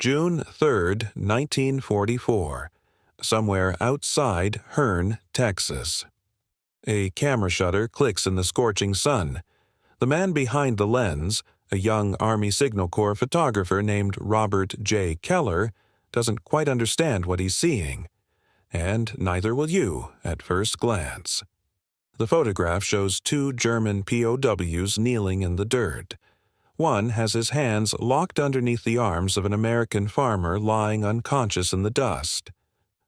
June 3, 1944, somewhere outside Hearne, Texas. A camera shutter clicks in the scorching sun. The man behind the lens, a young Army Signal Corps photographer named Robert J. Keller, doesn't quite understand what he's seeing. And neither will you at first glance. The photograph shows two German POWs kneeling in the dirt. One has his hands locked underneath the arms of an American farmer lying unconscious in the dust.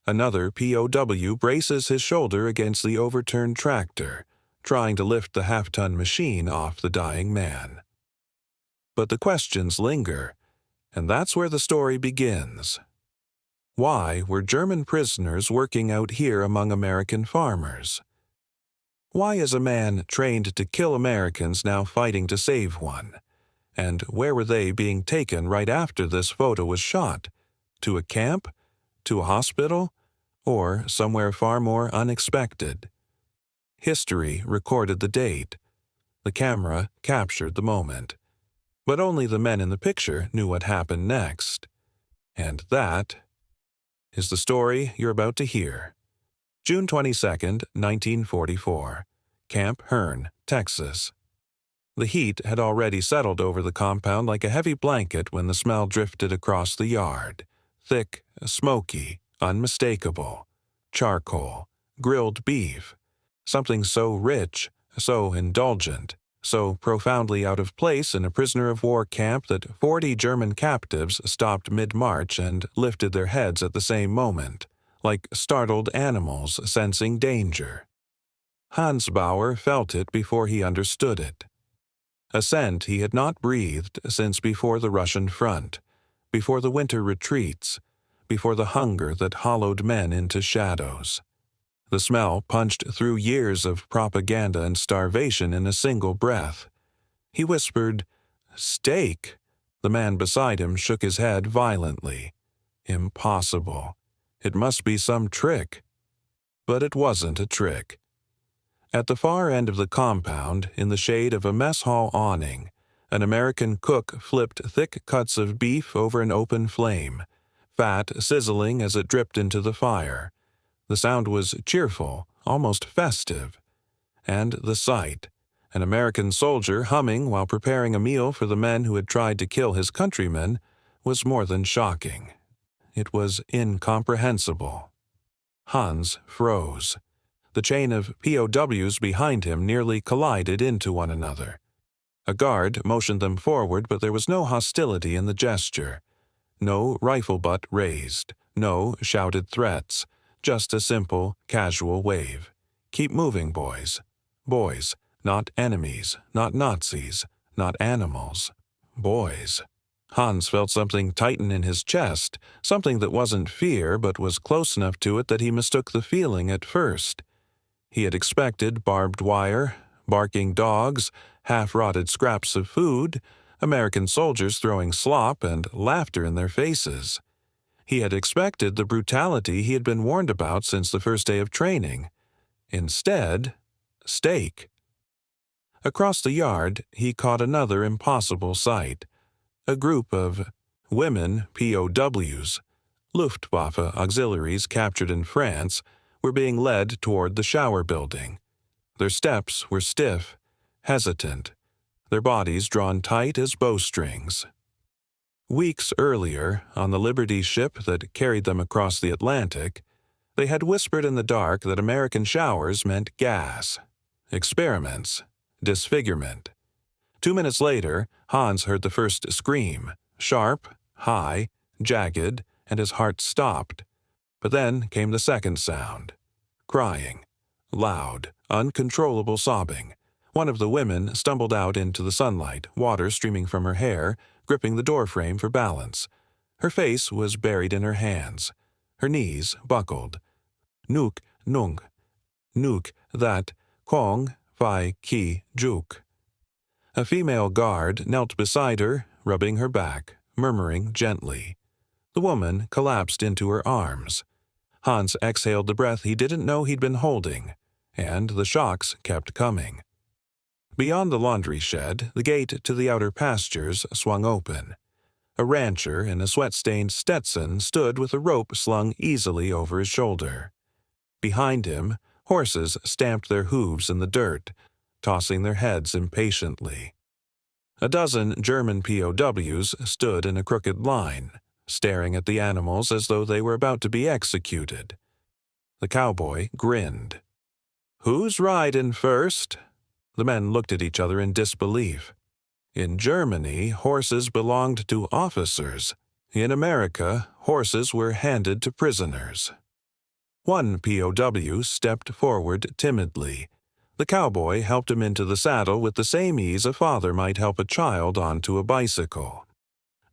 Another POW braces his shoulder against the overturned tractor, trying to lift the half-ton machine off the dying man. But the questions linger, and that's where the story begins. Why were German prisoners working out here among American farmers? Why is a man trained to kill Americans now fighting to save one? And where were they being taken right after this photo was shot? To a camp? To a hospital? Or somewhere far more unexpected? History recorded the date. The camera captured the moment. But only the men in the picture knew what happened next. And that is the story you're about to hear. June 22, 1944. Camp Hearne, Texas. The heat had already settled over the compound like a heavy blanket when the smell drifted across the yard. Thick, smoky, unmistakable. Charcoal, grilled beef. Something so rich, so indulgent, so profoundly out of place in a prisoner-of-war camp that 40 German captives stopped mid-march and lifted their heads at the same moment, like startled animals sensing danger. Hans Bauer felt it before he understood it. A scent he had not breathed since before the Russian front, before the winter retreats, before the hunger that hollowed men into shadows. The smell punched through years of propaganda and starvation in a single breath. He whispered, "Steak!" The man beside him shook his head violently. Impossible. It must be some trick. But it wasn't a trick. At the far end of the compound, in the shade of a mess hall awning, an American cook flipped thick cuts of beef over an open flame, fat sizzling as it dripped into the fire. The sound was cheerful, almost festive. And the sight, an American soldier humming while preparing a meal for the men who had tried to kill his countrymen, was more than shocking. It was incomprehensible. Hans froze. The chain of POWs behind him nearly collided into one another. A guard motioned them forward, but there was no hostility in the gesture. No rifle butt raised, no shouted threats, just a simple, casual wave. Keep moving, boys. Boys, not enemies, not Nazis, not animals. Boys. Hans felt something tighten in his chest, something that wasn't fear but was close enough to it that he mistook the feeling at first. He had expected barbed wire, barking dogs, half-rotted scraps of food, American soldiers throwing slop and laughter in their faces. He had expected the brutality he had been warned about since the first day of training. Instead, steak. Across the yard, he caught another impossible sight. A group of women POWs, Luftwaffe auxiliaries captured in France, were being led toward the shower building. Their steps were stiff, hesitant, their bodies drawn tight as bowstrings. Weeks earlier, on the Liberty ship that carried them across the Atlantic, they had whispered in the dark that American showers meant gas, experiments, disfigurement. 2 minutes later, Hans heard the first scream, sharp, high, jagged, and his heart stopped. But then came the second sound. Crying. Loud, uncontrollable sobbing. One of the women stumbled out into the sunlight, water streaming from her hair, gripping the doorframe for balance. Her face was buried in her hands. Her knees buckled. Nuk, nung. Nuk, that, kong, fi, ki, juk. A female guard knelt beside her, rubbing her back, murmuring gently. The woman collapsed into her arms. Hans exhaled the breath he didn't know he'd been holding, and the shocks kept coming. Beyond the laundry shed, the gate to the outer pastures swung open. A rancher in a sweat-stained Stetson stood with a rope slung easily over his shoulder. Behind him, horses stamped their hooves in the dirt, tossing their heads impatiently. A dozen German POWs stood in a crooked line, staring at the animals as though they were about to be executed. The cowboy grinned. "Who's riding first?" The men looked at each other in disbelief. In Germany, horses belonged to officers. In America, horses were handed to prisoners. One POW stepped forward timidly. The cowboy helped him into the saddle with the same ease a father might help a child onto a bicycle.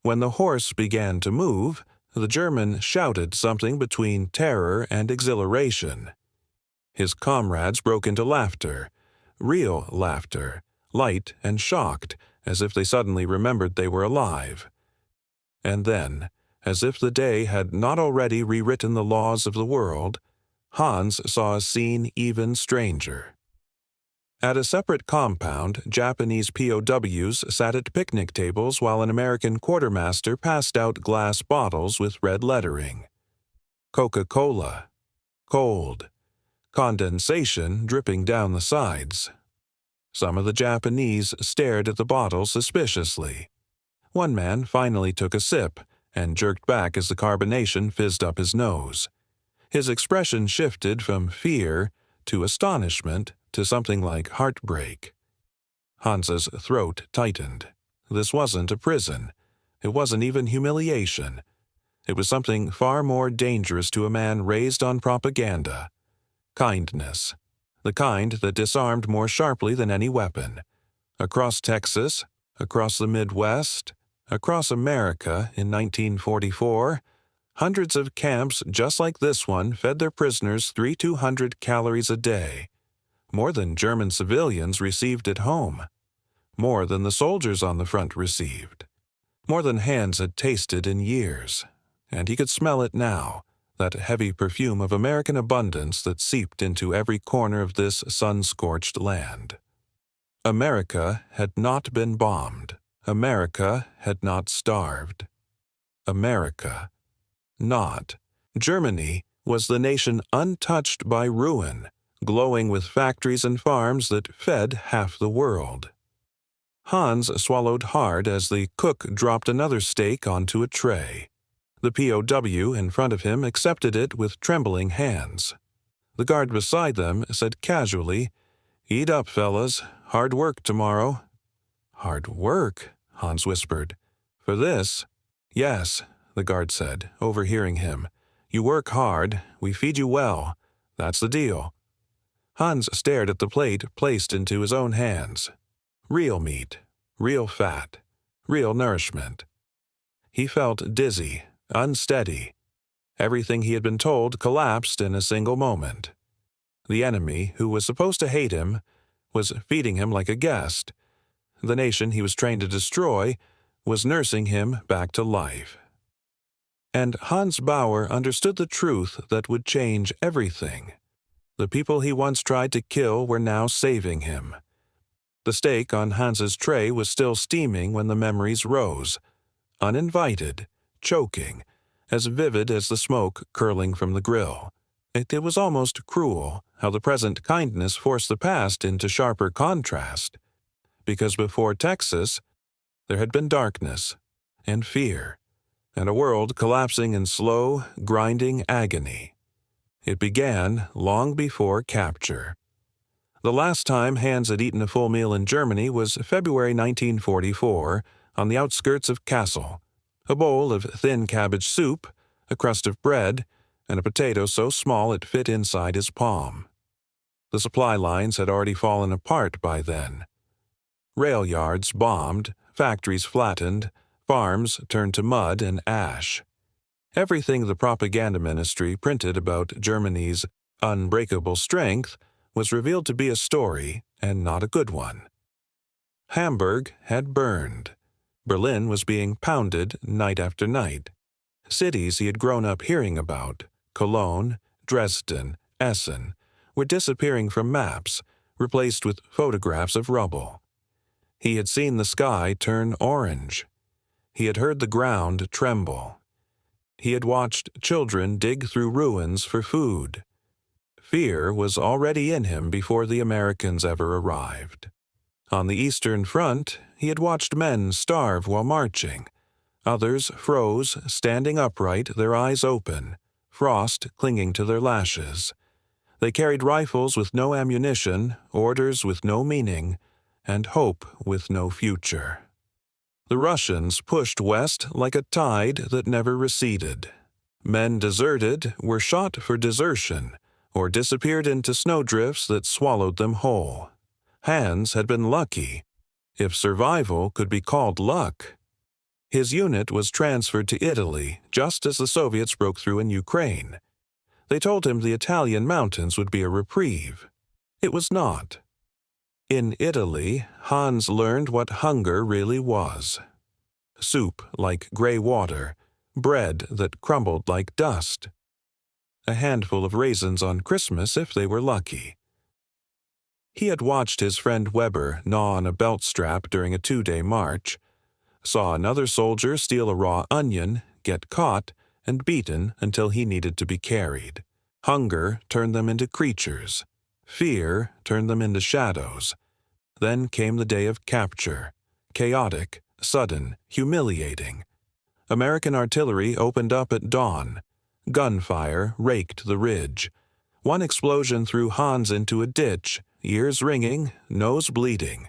When the horse began to move, the German shouted something between terror and exhilaration. His comrades broke into laughter, real laughter, light and shocked, as if they suddenly remembered they were alive. And then, as if the day had not already rewritten the laws of the world, Hans saw a scene even stranger. At a separate compound, Japanese POWs sat at picnic tables while an American quartermaster passed out glass bottles with red lettering. Coca-Cola. Cold. Condensation dripping down the sides. Some of the Japanese stared at the bottle suspiciously. One man finally took a sip and jerked back as the carbonation fizzed up his nose. His expression shifted from fear to astonishment to something like heartbreak. Hans's throat tightened. This wasn't a prison. It wasn't even humiliation. It was something far more dangerous to a man raised on propaganda. Kindness. The kind that disarmed more sharply than any weapon. Across Texas, across the Midwest, across America in 1944, hundreds of camps just like this one fed their prisoners 3,200 calories a day. More than German civilians received at home. More than the soldiers on the front received. More than Hans had tasted in years. And he could smell it now, that heavy perfume of American abundance that seeped into every corner of this sun-scorched land. America had not been bombed. America had not starved. America. Not. Germany was the nation untouched by ruin, glowing with factories and farms that fed half the world. Hans swallowed hard as the cook dropped another steak onto a tray. The POW in front of him accepted it with trembling hands. The guard beside them said casually, "Eat up, fellas. Hard work tomorrow." "Hard work?" Hans whispered. "For this?" "Yes," the guard said, overhearing him. "You work hard, we feed you well. That's the deal." Hans stared at the plate placed into his own hands. Real meat, real fat, real nourishment. He felt dizzy, unsteady. Everything he had been told collapsed in a single moment. The enemy, who was supposed to hate him, was feeding him like a guest. The nation he was trained to destroy was nursing him back to life. And Hans Bauer understood the truth that would change everything. The people he once tried to kill were now saving him. The steak on Hans's tray was still steaming when the memories rose, uninvited, choking, as vivid as the smoke curling from the grill. It was almost cruel how the present kindness forced the past into sharper contrast, because before Texas, there had been darkness and fear, and a world collapsing in slow, grinding agony. It began long before capture. The last time Hans had eaten a full meal in Germany was February 1944, on the outskirts of Kassel. A bowl of thin cabbage soup, a crust of bread, and a potato so small it fit inside his palm. The supply lines had already fallen apart by then. Rail yards bombed, factories flattened, farms turned to mud and ash. Everything the propaganda ministry printed about Germany's unbreakable strength was revealed to be a story and not a good one. Hamburg had burned. Berlin was being pounded night after night. Cities he had grown up hearing about, Cologne, Dresden, Essen, were disappearing from maps, replaced with photographs of rubble. He had seen the sky turn orange. He had heard the ground tremble. He had watched children dig through ruins for food. Fear was already in him before the Americans ever arrived. On the Eastern Front, he had watched men starve while marching. Others froze, standing upright, their eyes open, frost clinging to their lashes. They carried rifles with no ammunition, orders with no meaning, and hope with no future. The Russians pushed west like a tide that never receded. Men deserted were shot for desertion, or disappeared into snowdrifts that swallowed them whole. Hans had been lucky, if survival could be called luck. His unit was transferred to Italy just as the Soviets broke through in Ukraine. They told him the Italian mountains would be a reprieve. It was not. In Italy, Hans learned what hunger really was. Soup like gray water, bread that crumbled like dust. A handful of raisins on Christmas if they were lucky. He had watched his friend Weber gnaw on a belt strap during a 2-day march, saw another soldier steal a raw onion, get caught, and beaten until he needed to be carried. Hunger turned them into creatures. Fear turned them into shadows. Then came the day of capture. Chaotic, sudden, humiliating. American artillery opened up at dawn. Gunfire raked the ridge. One explosion threw Hans into a ditch, ears ringing, nose bleeding.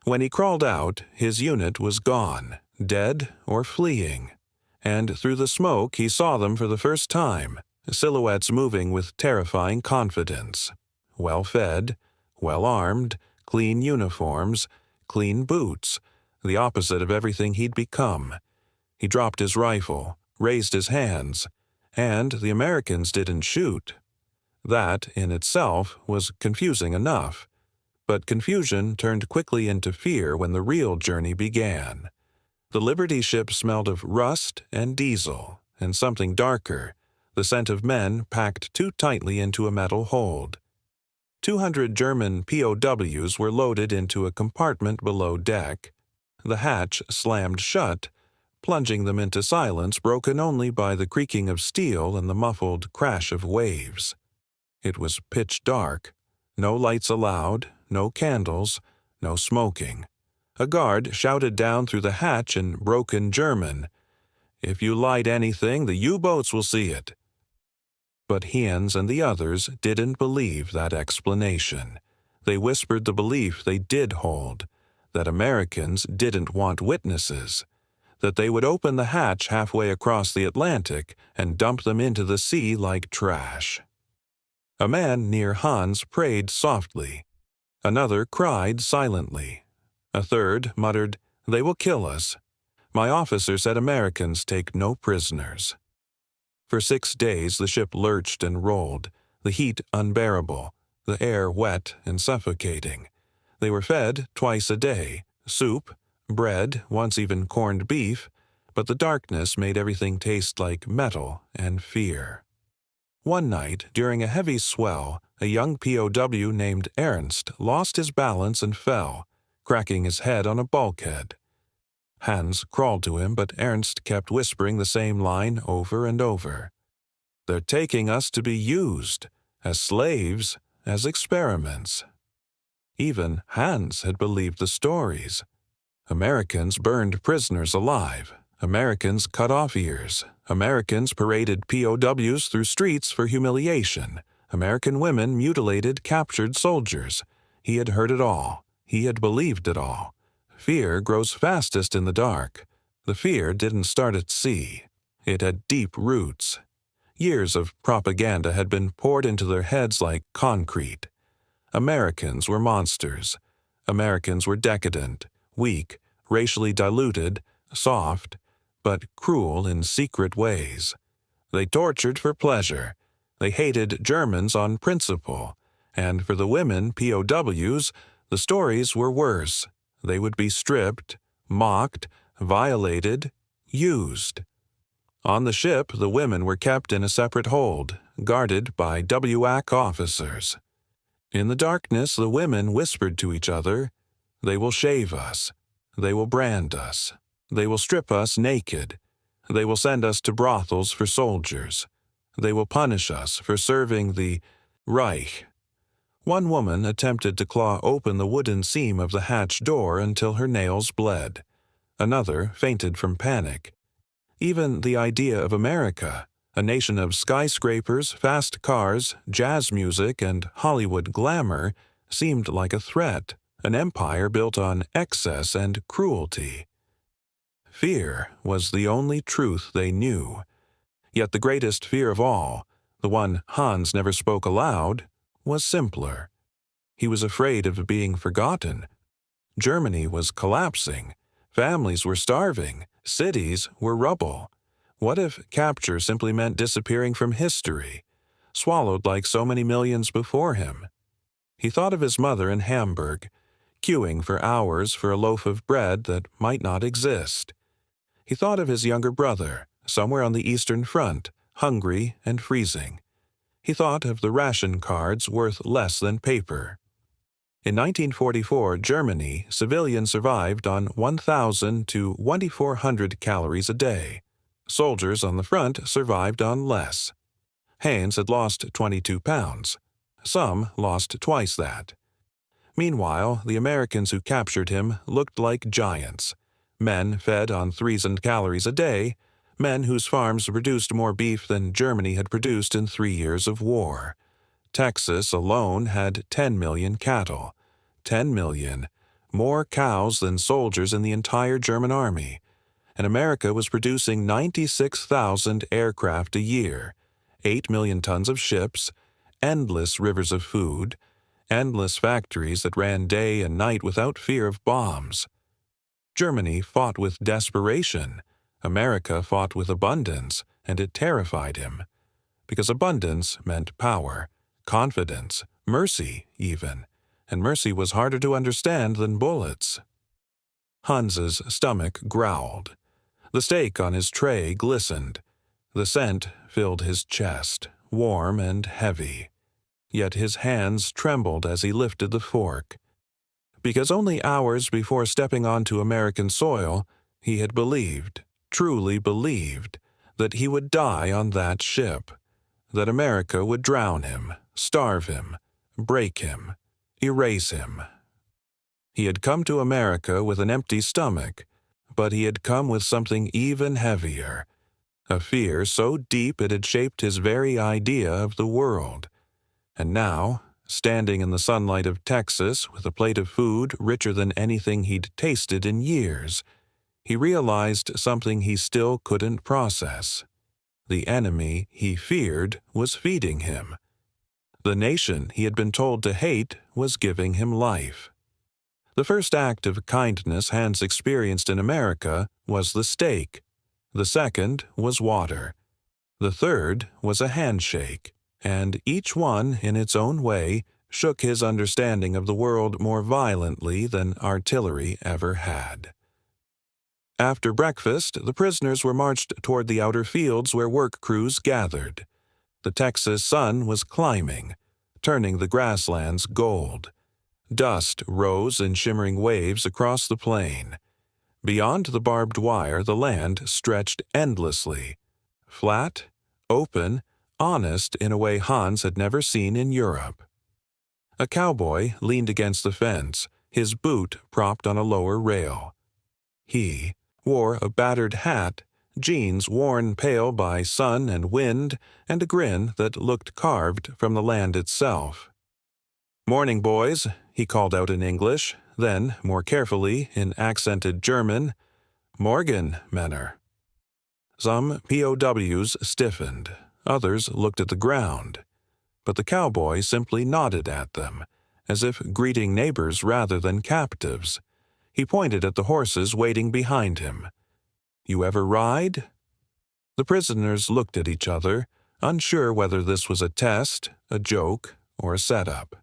When he crawled out, his unit was gone, dead or fleeing. And through the smoke he saw them for the first time, silhouettes moving with terrifying confidence. Well-fed, well-armed, clean uniforms, clean boots, the opposite of everything he'd become. He dropped his rifle, raised his hands, and the Americans didn't shoot. That, in itself, was confusing enough. But confusion turned quickly into fear when the real journey began. The Liberty ship smelled of rust and diesel, and something darker, the scent of men packed too tightly into a metal hold. 200 German POWs were loaded into a compartment below deck. The hatch slammed shut, plunging them into silence broken only by the creaking of steel and the muffled crash of waves. It was pitch dark. No lights allowed, no candles, no smoking. A guard shouted down through the hatch in broken German, "If you light anything, the U-boats will see it." But Hans and the others didn't believe that explanation. They whispered the belief they did hold, that Americans didn't want witnesses, that they would open the hatch halfway across the Atlantic and dump them into the sea like trash. A man near Hans prayed softly. Another cried silently. A third muttered, "They will kill us. My officer said Americans take no prisoners." For 6 days the ship lurched and rolled, the heat unbearable, the air wet and suffocating. They were fed twice a day, soup, bread, once even corned beef, but the darkness made everything taste like metal and fear. One night, during a heavy swell, a young POW named Ernst lost his balance and fell, cracking his head on a bulkhead. Hans crawled to him, but Ernst kept whispering the same line over and over. "They're taking us to be used, as slaves, as experiments." Even Hans had believed the stories. Americans burned prisoners alive. Americans cut off ears. Americans paraded POWs through streets for humiliation. American women mutilated captured soldiers. He had heard it all. He had believed it all. Fear grows fastest in the dark. The fear didn't start at sea. It had deep roots. Years of propaganda had been poured into their heads like concrete. Americans were monsters. Americans were decadent, weak, racially diluted, soft, but cruel in secret ways. They tortured for pleasure. They hated Germans on principle. And for the women POWs, the stories were worse. They would be stripped, mocked, violated, used. On the ship, the women were kept in a separate hold, guarded by WAC officers. In the darkness, the women whispered to each other, "They will shave us. They will brand us." They will strip us naked. They will send us to brothels for soldiers. They will punish us for serving the Reich. One woman attempted to claw open the wooden seam of the hatch door until her nails bled. Another fainted from panic. Even the idea of America, a nation of skyscrapers, fast cars, jazz music, and Hollywood glamour, seemed like a threat, an empire built on excess and cruelty. Fear was the only truth they knew. Yet the greatest fear of all, the one Hans never spoke aloud, was simpler. He was afraid of being forgotten. Germany was collapsing. Families were starving. Cities were rubble. What if capture simply meant disappearing from history, swallowed like so many millions before him? He thought of his mother in Hamburg, queuing for hours for a loaf of bread that might not exist. He thought of his younger brother, somewhere on the Eastern Front, hungry and freezing. He thought of the ration cards worth less than paper. In 1944 Germany, civilians survived on 1,000 to 2,400 calories a day. Soldiers on the front survived on less. Hans had lost 22 pounds. Some lost twice that. Meanwhile, the Americans who captured him looked like giants. Men fed on 3,000 calories a day, men whose farms produced more beef than Germany had produced in 3 years of war. Texas alone had 10 million cattle. 10 million. More cows than soldiers in the entire German army. And America was producing 96,000 aircraft a year, 8 million tons of ships, endless rivers of food, endless factories that ran day and night without fear of bombs. Germany fought with desperation. America fought with abundance, and it terrified him. Because abundance meant power, confidence, mercy even, and mercy was harder to understand than bullets. Hans's stomach growled. The steak on his tray glistened. The scent filled his chest, warm and heavy. Yet his hands trembled as he lifted the fork. Because only hours before stepping onto American soil, he had believed, truly believed, that he would die on that ship, that America would drown him, starve him, break him, erase him. He had come to America with an empty stomach, but he had come with something even heavier, a fear so deep it had shaped his very idea of the world. And now, standing in the sunlight of Texas with a plate of food richer than anything he'd tasted in years, he realized something he still couldn't process. The enemy he feared was feeding him. The nation he had been told to hate was giving him life. The first act of kindness Hans experienced in America was the steak. The second was water. The third was a handshake, and each one, in its own way, shook his understanding of the world more violently than artillery ever had. After breakfast, the prisoners were marched toward the outer fields where work crews gathered. The Texas sun was climbing, turning the grasslands gold. Dust rose in shimmering waves across the plain. Beyond the barbed wire, the land stretched endlessly, flat, open, honest in a way Hans had never seen in Europe. A cowboy leaned against the fence, his boot propped on a lower rail. He wore a battered hat, jeans worn pale by sun and wind, and a grin that looked carved from the land itself. "Morning, boys," he called out in English, then, more carefully, in accented German, "Morgen, Männer." Some POWs stiffened, others looked at the ground, but the cowboy simply nodded at them, as if greeting neighbors rather than captives. He pointed at the horses waiting behind him. "You ever ride?" The prisoners looked at each other, unsure whether this was a test, a joke, or a setup.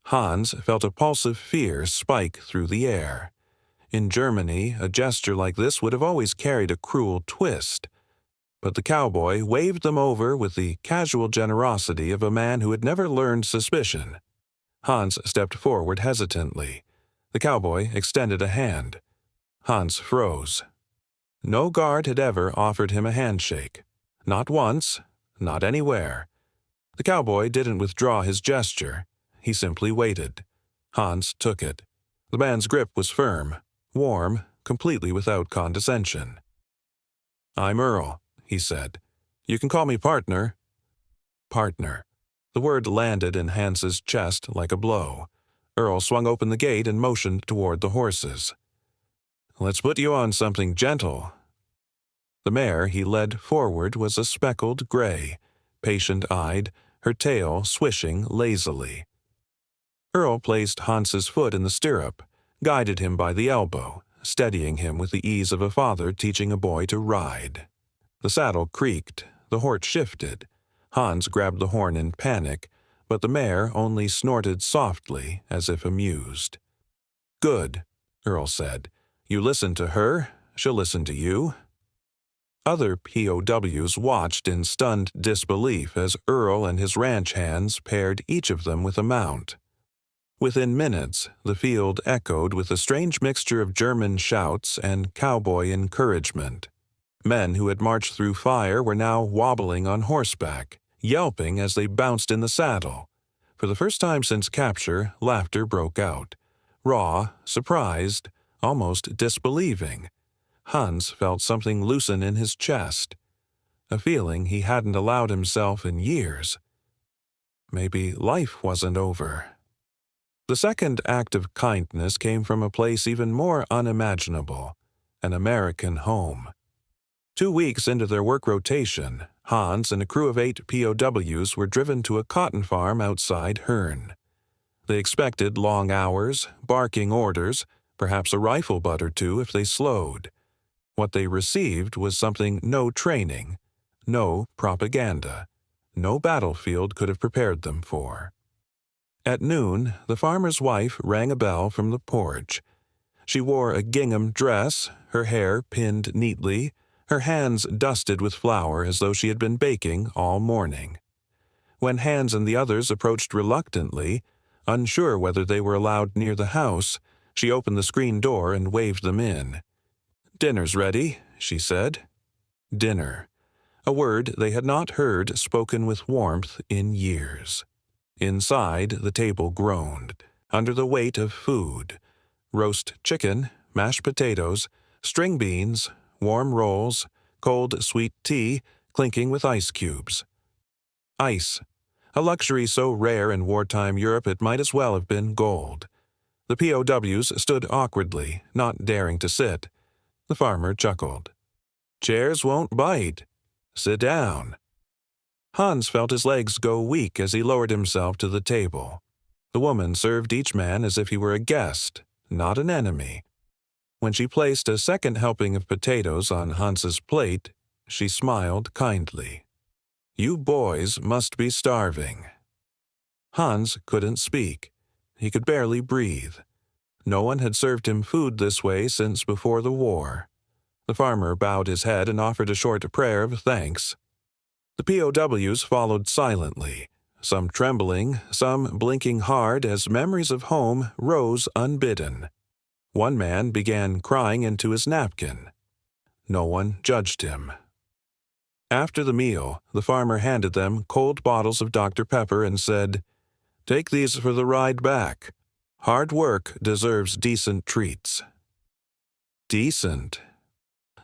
Hans felt a pulse of fear spike through the air. In Germany, a gesture like this would have always carried a cruel twist. But the cowboy waved them over with the casual generosity of a man who had never learned suspicion. Hans stepped forward hesitantly. The cowboy extended a hand. Hans froze. No guard had ever offered him a handshake. Not once, not anywhere. The cowboy didn't withdraw his gesture. He simply waited. Hans took it. The man's grip was firm, warm, completely without condescension. "I'm Earl," he said. "You can call me partner." Partner. The word landed in Hans's chest like a blow. Earl swung open the gate and motioned toward the horses. "Let's put you on something gentle." The mare he led forward was a speckled gray, patient-eyed, her tail swishing lazily. Earl placed Hans's foot in the stirrup, guided him by the elbow, steadying him with the ease of a father teaching a boy to ride. The saddle creaked, the horse shifted. Hans grabbed the horn in panic, but the mare only snorted softly as if amused. "Good," Earl said. "You listen to her, she'll listen to you." Other POWs watched in stunned disbelief as Earl and his ranch hands paired each of them with a mount. Within minutes, the field echoed with a strange mixture of German shouts and cowboy encouragement. Men who had marched through fire were now wobbling on horseback, yelping as they bounced in the saddle. For the first time since capture, laughter broke out. Raw, surprised, almost disbelieving. Hans felt something loosen in his chest, a feeling he hadn't allowed himself in years. Maybe life wasn't over. The second act of kindness came from a place even more unimaginable, an American home. 2 weeks into their work rotation, Hans and a crew of 8 POWs were driven to a cotton farm outside Herne. They expected long hours, barking orders, perhaps a rifle butt or two if they slowed. What they received was something no training, no propaganda, no battlefield could have prepared them for. At noon, the farmer's wife rang a bell from the porch. She wore a gingham dress, her hair pinned neatly, her hands dusted with flour as though she had been baking all morning. When Hans and the others approached reluctantly, unsure whether they were allowed near the house, she opened the screen door and waved them in. "Dinner's ready," she said. Dinner. A word they had not heard spoken with warmth in years. Inside, the table groaned, under the weight of food. Roast chicken, mashed potatoes, string beans, warm rolls, cold sweet tea, clinking with ice cubes. Ice, a luxury so rare in wartime Europe it might as well have been gold. The POWs stood awkwardly, not daring to sit. The farmer chuckled. "Chairs won't bite. Sit down." Hans felt his legs go weak as he lowered himself to the table. The woman served each man as if he were a guest, not an enemy. When she placed a second helping of potatoes on Hans's plate, she smiled kindly. "You boys must be starving." Hans couldn't speak. He could barely breathe. No one had served him food this way since before the war. The farmer bowed his head and offered a short prayer of thanks. The POWs followed silently, some trembling, some blinking hard as memories of home rose unbidden. One man began crying into his napkin. No one judged him. After the meal, the farmer handed them cold bottles of Dr. Pepper and said, "Take these for the ride back. Hard work deserves decent treats." Decent.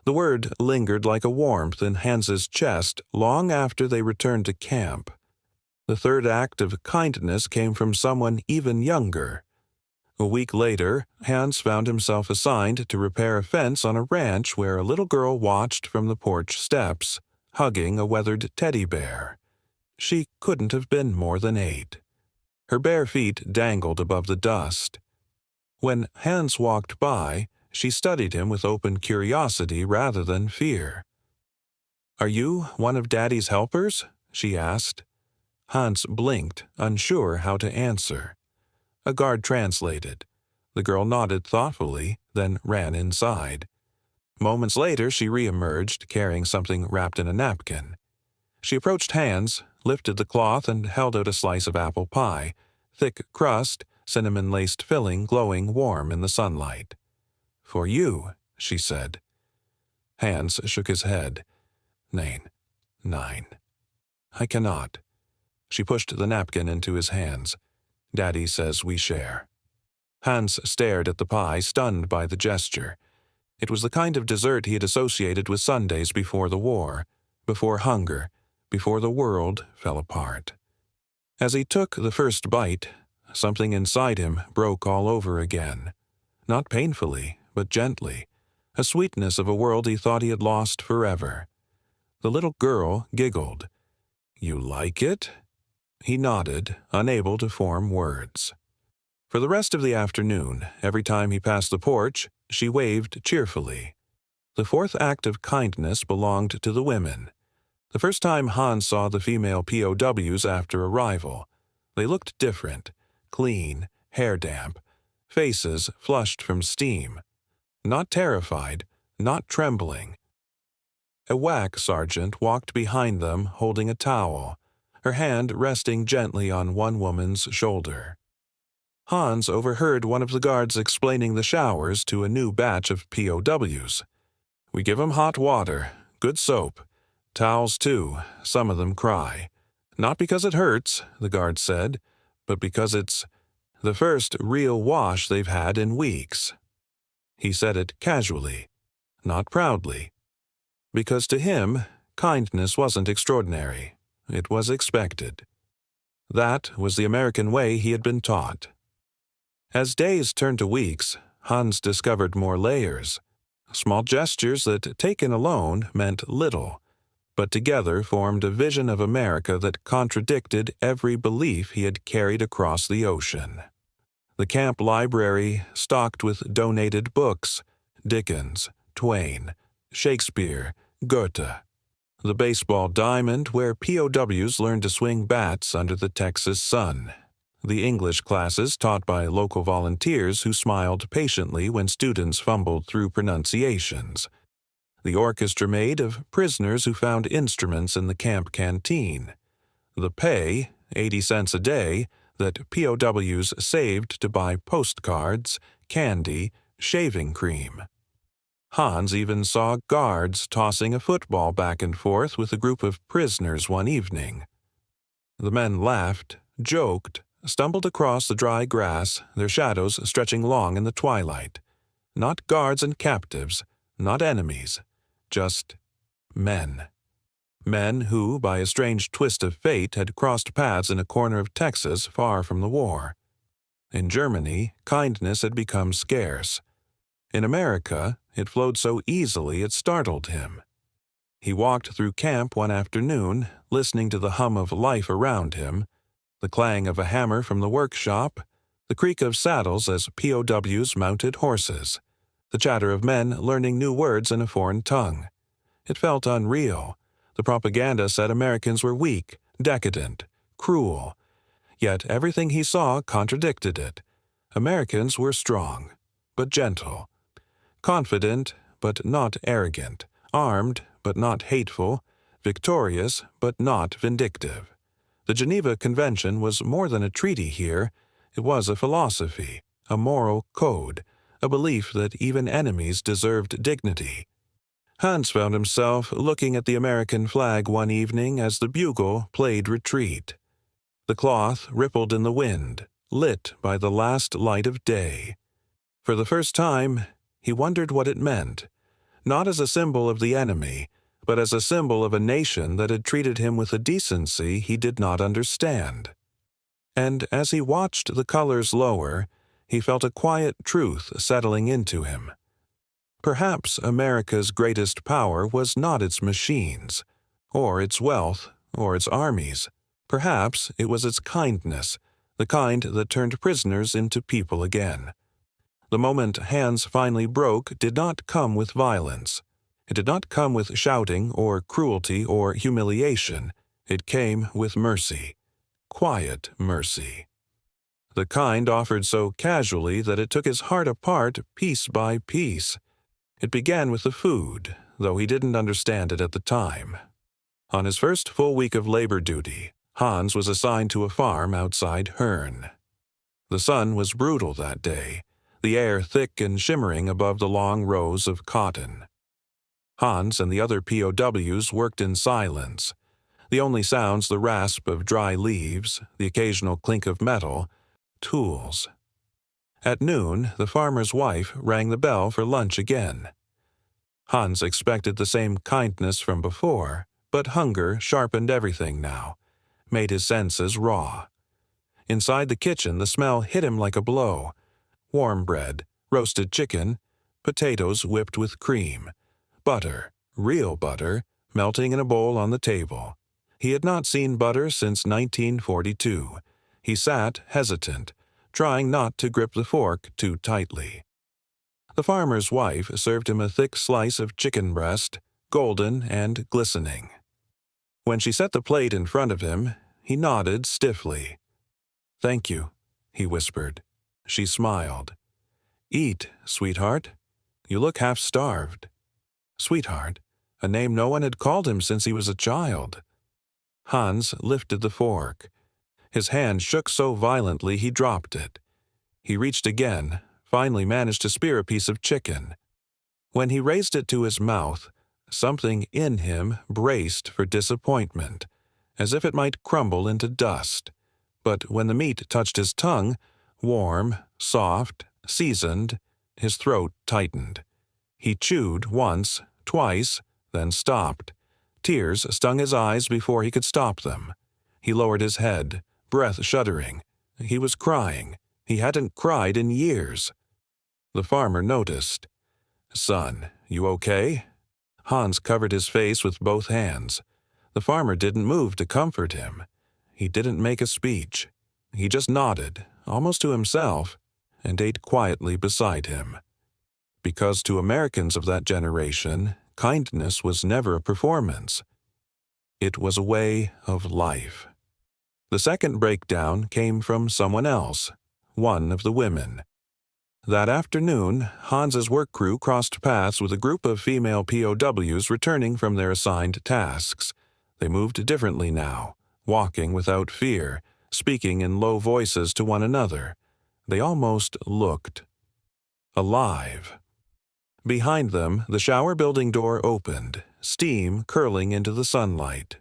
The word lingered like a warmth in Hans's chest long after they returned to camp. The third act of kindness came from someone even younger. A week later, Hans found himself assigned to repair a fence on a ranch where a little girl watched from the porch steps, hugging a weathered teddy bear. She couldn't have been more than 8. Her bare feet dangled above the dust. When Hans walked by, she studied him with open curiosity rather than fear. "Are you one of Daddy's helpers?" she asked. Hans blinked, unsure how to answer. A guard translated. The girl nodded thoughtfully, then ran inside. Moments later, she re-emerged, carrying something wrapped in a napkin. She approached Hans, lifted the cloth, and held out a slice of apple pie, thick crust, cinnamon-laced filling glowing warm in the sunlight. "For you," she said. Hans shook his head. Nine. I cannot. She pushed the napkin into his hands. Daddy says we share. Hans stared at the pie, stunned by the gesture. It was the kind of dessert he had associated with Sundays before the war, before hunger, before the world fell apart. As he took the first bite, something inside him broke all over again. Not painfully, but gently, a sweetness of a world he thought he had lost forever. The little girl giggled. You like it? He nodded, unable to form words. For the rest of the afternoon, every time he passed the porch, she waved cheerfully. The fourth act of kindness belonged to the women. The first time Hans saw the female POWs after arrival, they looked different, clean, hair damp, faces flushed from steam. Not terrified, not trembling. A WAC sergeant walked behind them holding a towel, her hand resting gently on one woman's shoulder. Hans overheard one of the guards explaining the showers to a new batch of POWs. We give 'em hot water, good soap. Towels, too. Some of them cry. Not because it hurts, the guard said, but because it's the first real wash they've had in weeks. He said it casually, not proudly. Because to him, kindness wasn't extraordinary. It was expected. That was the American way he had been taught. As days turned to weeks, Hans discovered more layers. Small gestures that, taken alone, meant little, but together formed a vision of America that contradicted every belief he had carried across the ocean. The camp library, stocked with donated books, Dickens, Twain, Shakespeare, Goethe. The baseball diamond where POWs learned to swing bats under the Texas sun. The English classes taught by local volunteers who smiled patiently when students fumbled through pronunciations. The orchestra made of prisoners who found instruments in the camp canteen. The pay, 80 cents a day, that POWs saved to buy postcards, candy, shaving cream. Hans even saw guards tossing a football back and forth with a group of prisoners one evening. The men laughed, joked, stumbled across the dry grass, their shadows stretching long in the twilight. Not guards and captives, not enemies, just men. Men who, by a strange twist of fate, had crossed paths in a corner of Texas far from the war. In Germany, kindness had become scarce. In America, it flowed so easily it startled him. He walked through camp one afternoon, listening to the hum of life around him, the clang of a hammer from the workshop, the creak of saddles as POWs mounted horses, the chatter of men learning new words in a foreign tongue. It felt unreal. The propaganda said Americans were weak, decadent, cruel. Yet everything he saw contradicted it. Americans were strong, but gentle. Confident, but not arrogant. Armed, but not hateful. Victorious, but not vindictive. The Geneva Convention was more than a treaty here. It was a philosophy, a moral code, a belief that even enemies deserved dignity. Hans found himself looking at the American flag one evening as the bugle played retreat. The cloth rippled in the wind, lit by the last light of day. For the first time, he wondered what it meant, not as a symbol of the enemy, but as a symbol of a nation that had treated him with a decency he did not understand. And as he watched the colors lower, he felt a quiet truth settling into him. Perhaps America's greatest power was not its machines, or its wealth, or its armies. Perhaps it was its kindness, the kind that turned prisoners into people again. The moment Hans finally broke did not come with violence. It did not come with shouting or cruelty or humiliation. It came with mercy. Quiet mercy. The kind offered so casually that it took his heart apart piece by piece. It began with the food, though he didn't understand it at the time. On his first full week of labor duty, Hans was assigned to a farm outside Herne. The sun was brutal that day, the air thick and shimmering above the long rows of cotton. Hans and the other POWs worked in silence. The only sounds the rasp of dry leaves, the occasional clink of metal, tools. At noon, the farmer's wife rang the bell for lunch again. Hans expected the same kindness from before, but hunger sharpened everything now, made his senses raw. Inside the kitchen, the smell hit him like a blow. Warm bread, roasted chicken, potatoes whipped with cream, butter, real butter, melting in a bowl on the table. He had not seen butter since 1942. He sat hesitant, trying not to grip the fork too tightly. The farmer's wife served him a thick slice of chicken breast, golden and glistening. When she set the plate in front of him, he nodded stiffly. "Thank you," he whispered. She smiled. "Eat, sweetheart. You look half-starved." Sweetheart, a name no one had called him since he was a child. Hans lifted the fork. His hand shook so violently he dropped it. He reached again, finally managed to spear a piece of chicken. When he raised it to his mouth, something in him braced for disappointment, as if it might crumble into dust. But when the meat touched his tongue, warm, soft, seasoned, his throat tightened. He chewed once, twice, then stopped. Tears stung his eyes before he could stop them. He lowered his head, breath shuddering. He was crying. He hadn't cried in years. The farmer noticed. "Son, you okay?" Hans covered his face with both hands. The farmer didn't move to comfort him. He didn't make a speech. He just nodded, almost to himself, and ate quietly beside him. Because to Americans of that generation, kindness was never a performance. It was a way of life. The second breakdown came from someone else, one of the women. That afternoon, Hans's work crew crossed paths with a group of female POWs returning from their assigned tasks. They moved differently now, walking without fear, speaking in low voices to one another. They almost looked alive. Behind them, the shower building door opened, steam curling into the sunlight.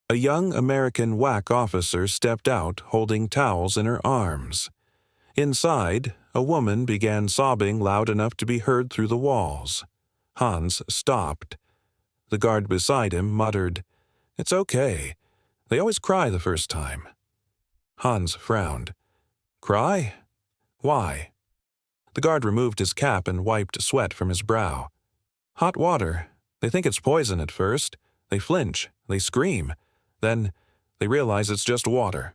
A young American WAC officer stepped out holding towels in her arms. Inside, a woman began sobbing loud enough to be heard through the walls. Hans stopped. The guard beside him muttered, "It's okay. They always cry the first time." Hans frowned. "Cry? Why?" The guard removed his cap and wiped sweat from his brow. "Hot water. They think it's poison at first. They flinch. They scream. Then they realize it's just water."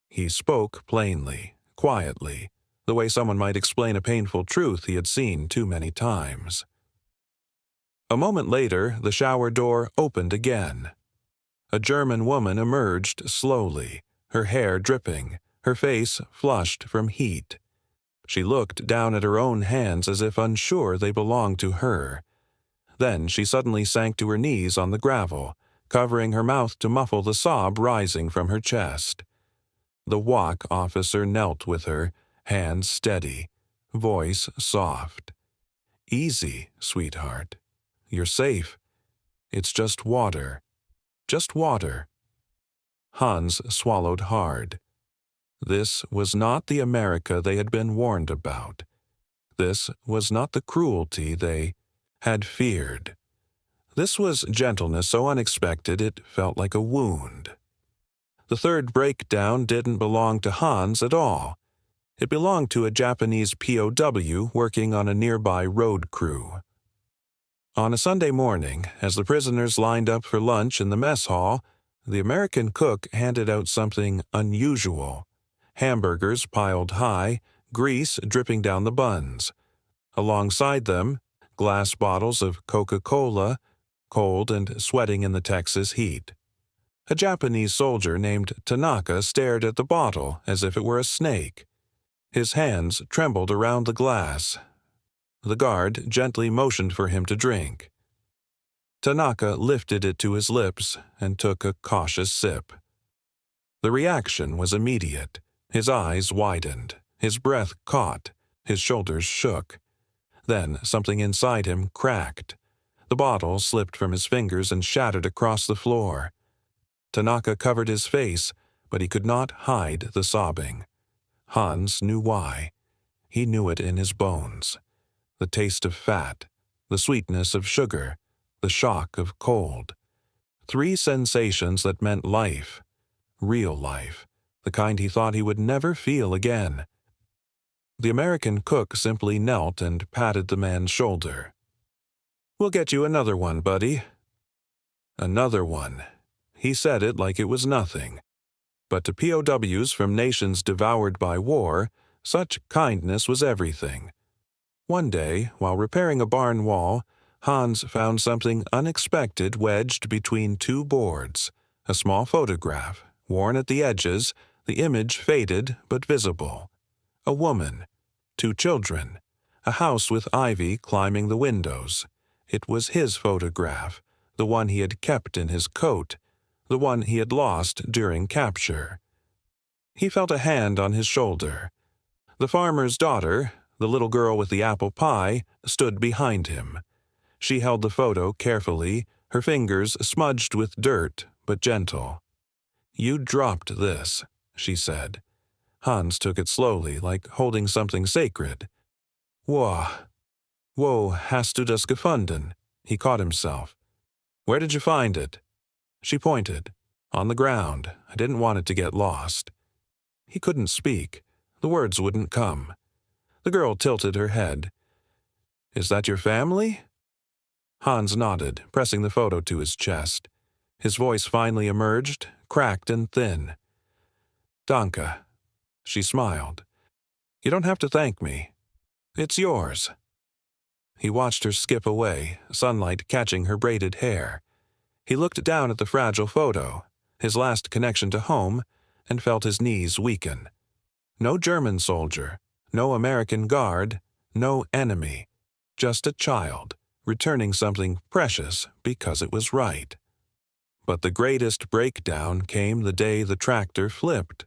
He spoke plainly, quietly, the way someone might explain a painful truth he had seen too many times. A moment later, the shower door opened again. A German woman emerged slowly, her hair dripping, her face flushed from heat. She looked down at her own hands as if unsure they belonged to her. Then she suddenly sank to her knees on the gravel, covering her mouth to muffle the sob rising from her chest. The WAC officer knelt with her, hands steady, voice soft. "Easy, sweetheart. You're safe. It's just water. Just water." Hans swallowed hard. This was not the America they had been warned about. This was not the cruelty they had feared. This was gentleness so unexpected it felt like a wound. The third breakdown didn't belong to Hans at all. It belonged to a Japanese POW working on a nearby road crew. On a Sunday morning, as the prisoners lined up for lunch in the mess hall, the American cook handed out something unusual. Hamburgers piled high, grease dripping down the buns. Alongside them, glass bottles of Coca-Cola, cold and sweating in the Texas heat. A Japanese soldier named Tanaka stared at the bottle as if it were a snake. His hands trembled around the glass. The guard gently motioned for him to drink. Tanaka lifted it to his lips and took a cautious sip. The reaction was immediate. His eyes widened, his breath caught, his shoulders shook. Then something inside him cracked. The bottle slipped from his fingers and shattered across the floor. Tanaka covered his face, but he could not hide the sobbing. Hans knew why. He knew it in his bones. The taste of fat, the sweetness of sugar, the shock of cold. 3 sensations that meant life, real life, the kind he thought he would never feel again. The American cook simply knelt and patted the man's shoulder. "We'll get you another one, buddy." Another one. He said it like it was nothing. But to POWs from nations devoured by war, such kindness was everything. One day, while repairing a barn wall, Hans found something unexpected wedged between 2 boards, a small photograph, worn at the edges, the image faded but visible. A woman, 2 children, a house with ivy climbing the windows. It was his photograph, the one he had kept in his coat, the one he had lost during capture. He felt a hand on his shoulder. The farmer's daughter, the little girl with the apple pie, stood behind him. She held the photo carefully, her fingers smudged with dirt but gentle. "You dropped this," she said. Hans took it slowly, like holding something sacred. Wo hast du das gefunden?" He caught himself. "Where did you find it?" She pointed. "On the ground. I didn't want it to get lost." He couldn't speak. The words wouldn't come. The girl tilted her head. "Is that your family?" Hans nodded, pressing the photo to his chest. His voice finally emerged, cracked and thin. "Danke." She smiled. "You don't have to thank me. It's yours." He watched her skip away, sunlight catching her braided hair. He looked down at the fragile photo, his last connection to home, and felt his knees weaken. No German soldier, no American guard, no enemy. Just a child, returning something precious because it was right. But the greatest breakdown came the day the tractor flipped.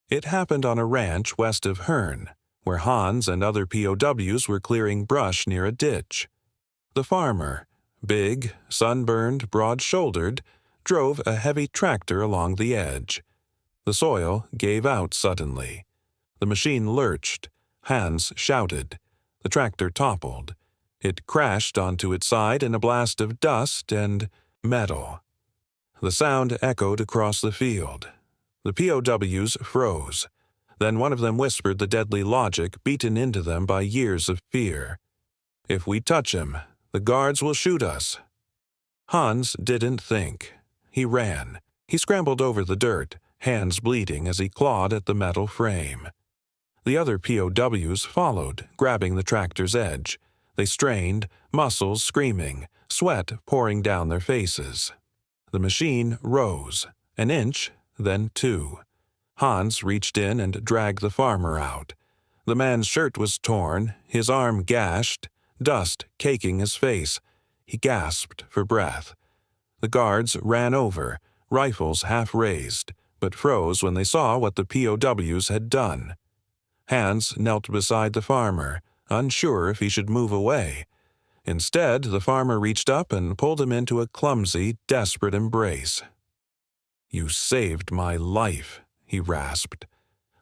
It happened on a ranch west of Herne, where Hans and other POWs were clearing brush near a ditch. The farmer, big, sunburned, broad-shouldered, drove a heavy tractor along the edge. The soil gave out suddenly. The machine lurched. Hans shouted. The tractor toppled. It crashed onto its side in a blast of dust and metal. The sound echoed across the field. The POWs froze. Then one of them whispered the deadly logic beaten into them by years of fear. "If we touch him, the guards will shoot us." Hans didn't think. He ran. He scrambled over the dirt, hands bleeding as he clawed at the metal frame. The other POWs followed, grabbing the tractor's edge. They strained, muscles screaming, sweat pouring down their faces. The machine rose, an inch, then 2. Hans reached in and dragged the farmer out. The man's shirt was torn, his arm gashed, dust caking his face. He gasped for breath. The guards ran over, rifles half raised, but froze when they saw what the POWs had done. Hans knelt beside the farmer, unsure if he should move away. Instead, the farmer reached up and pulled him into a clumsy, desperate embrace. "You saved my life," he rasped.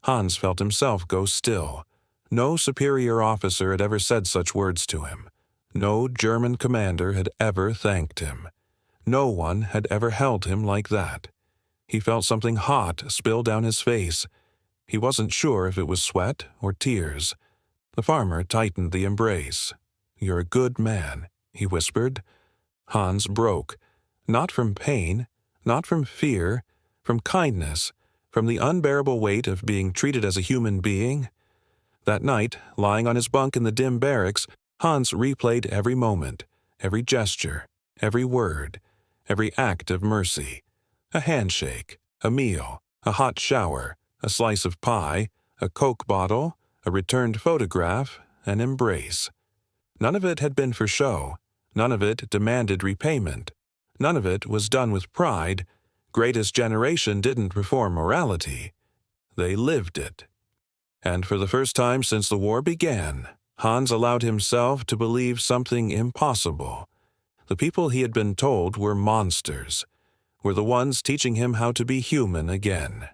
Hans felt himself go still. No superior officer had ever said such words to him. No German commander had ever thanked him. No one had ever held him like that. He felt something hot spill down his face. He wasn't sure if it was sweat or tears. The farmer tightened the embrace. "You're a good man," he whispered. Hans broke. Not from pain, not from fear, from kindness, from the unbearable weight of being treated as a human being. That night, lying on his bunk in the dim barracks, Hans replayed every moment, every gesture, every word, every act of mercy. A handshake, a meal, a hot shower, a slice of pie, a Coke bottle, a returned photograph, an embrace. None of it had been for show. None of it demanded repayment. None of it was done with pride. Greatest Generation didn't perform morality. They lived it. And for the first time since the war began, Hans allowed himself to believe something impossible, The people he had been told were monsters, were the ones teaching him how to be human again.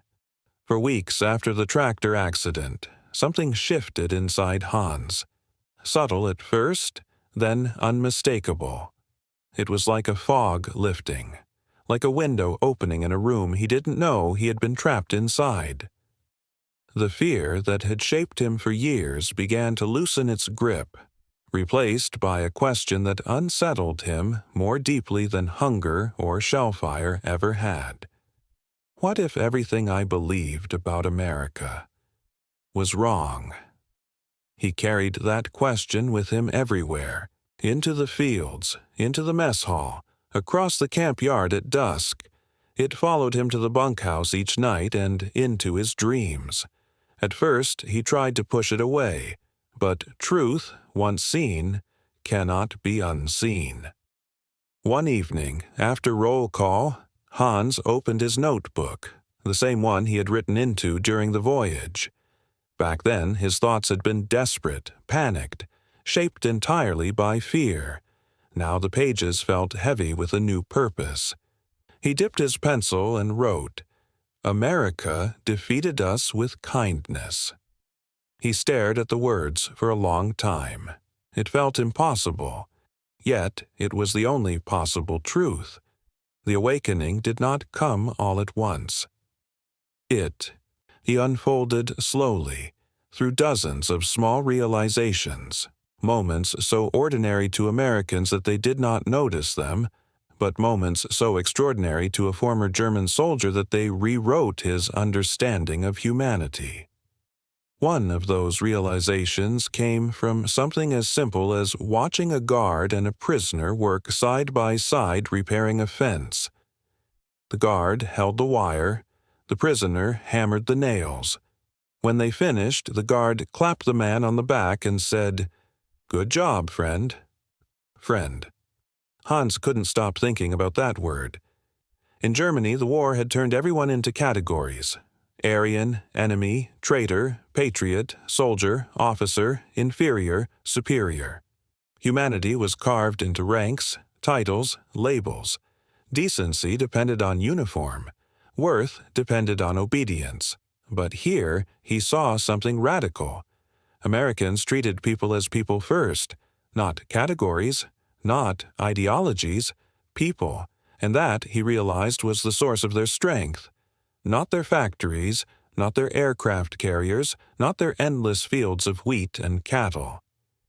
For weeks after the tractor accident, something shifted inside Hans. Subtle at first, then unmistakable. It was like a fog lifting, like a window opening in a room he didn't know he had been trapped inside. The fear that had shaped him for years began to loosen its grip, replaced by a question that unsettled him more deeply than hunger or shellfire ever had. What if everything I believed about America was wrong? He carried that question with him everywhere, into the fields, into the mess hall, across the camp yard at dusk. It followed him to the bunkhouse each night and into his dreams. At first, he tried to push it away, but truth, once seen, cannot be unseen. One evening, after roll call, Hans opened his notebook, the same one he had written into during the voyage. Back then, his thoughts had been desperate, panicked, shaped entirely by fear. Now the pages felt heavy with a new purpose. He dipped his pencil and wrote, "America defeated us with kindness." He stared at the words for a long time. It felt impossible. Yet it was the only possible truth. The awakening did not come all at once. He unfolded slowly, through dozens of small realizations, moments so ordinary to Americans that they did not notice them, but moments so extraordinary to a former German soldier that they rewrote his understanding of humanity. One of those realizations came from something as simple as watching a guard and a prisoner work side by side repairing a fence. The guard held the wire, the prisoner hammered the nails. When they finished, the guard clapped the man on the back and said, "Good job, friend." Friend. Hans couldn't stop thinking about that word. In Germany, the war had turned everyone into categories: Aryan, enemy, traitor, patriot, soldier, officer, inferior, superior. Humanity was carved into ranks, titles, labels. Decency depended on uniform. Worth depended on obedience. But here he saw something radical. Americans treated people as people first, not categories, not ideologies, people, and that, he realized, was the source of their strength. Not their factories, not their aircraft carriers, not their endless fields of wheat and cattle.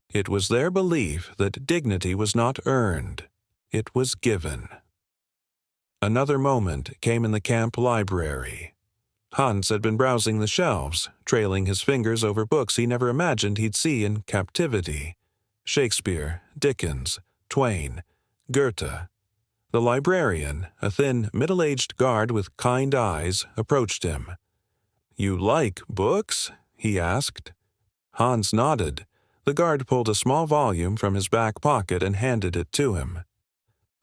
It was their belief that dignity was not earned, it was given. Another moment came in the camp library. Hans had been browsing the shelves, trailing his fingers over books he never imagined he'd see in captivity. Shakespeare, Dickens, Twain, Goethe. The librarian, a thin, middle-aged guard with kind eyes, approached him. "You like books?" he asked. Hans nodded. The guard pulled a small volume from his back pocket and handed it to him.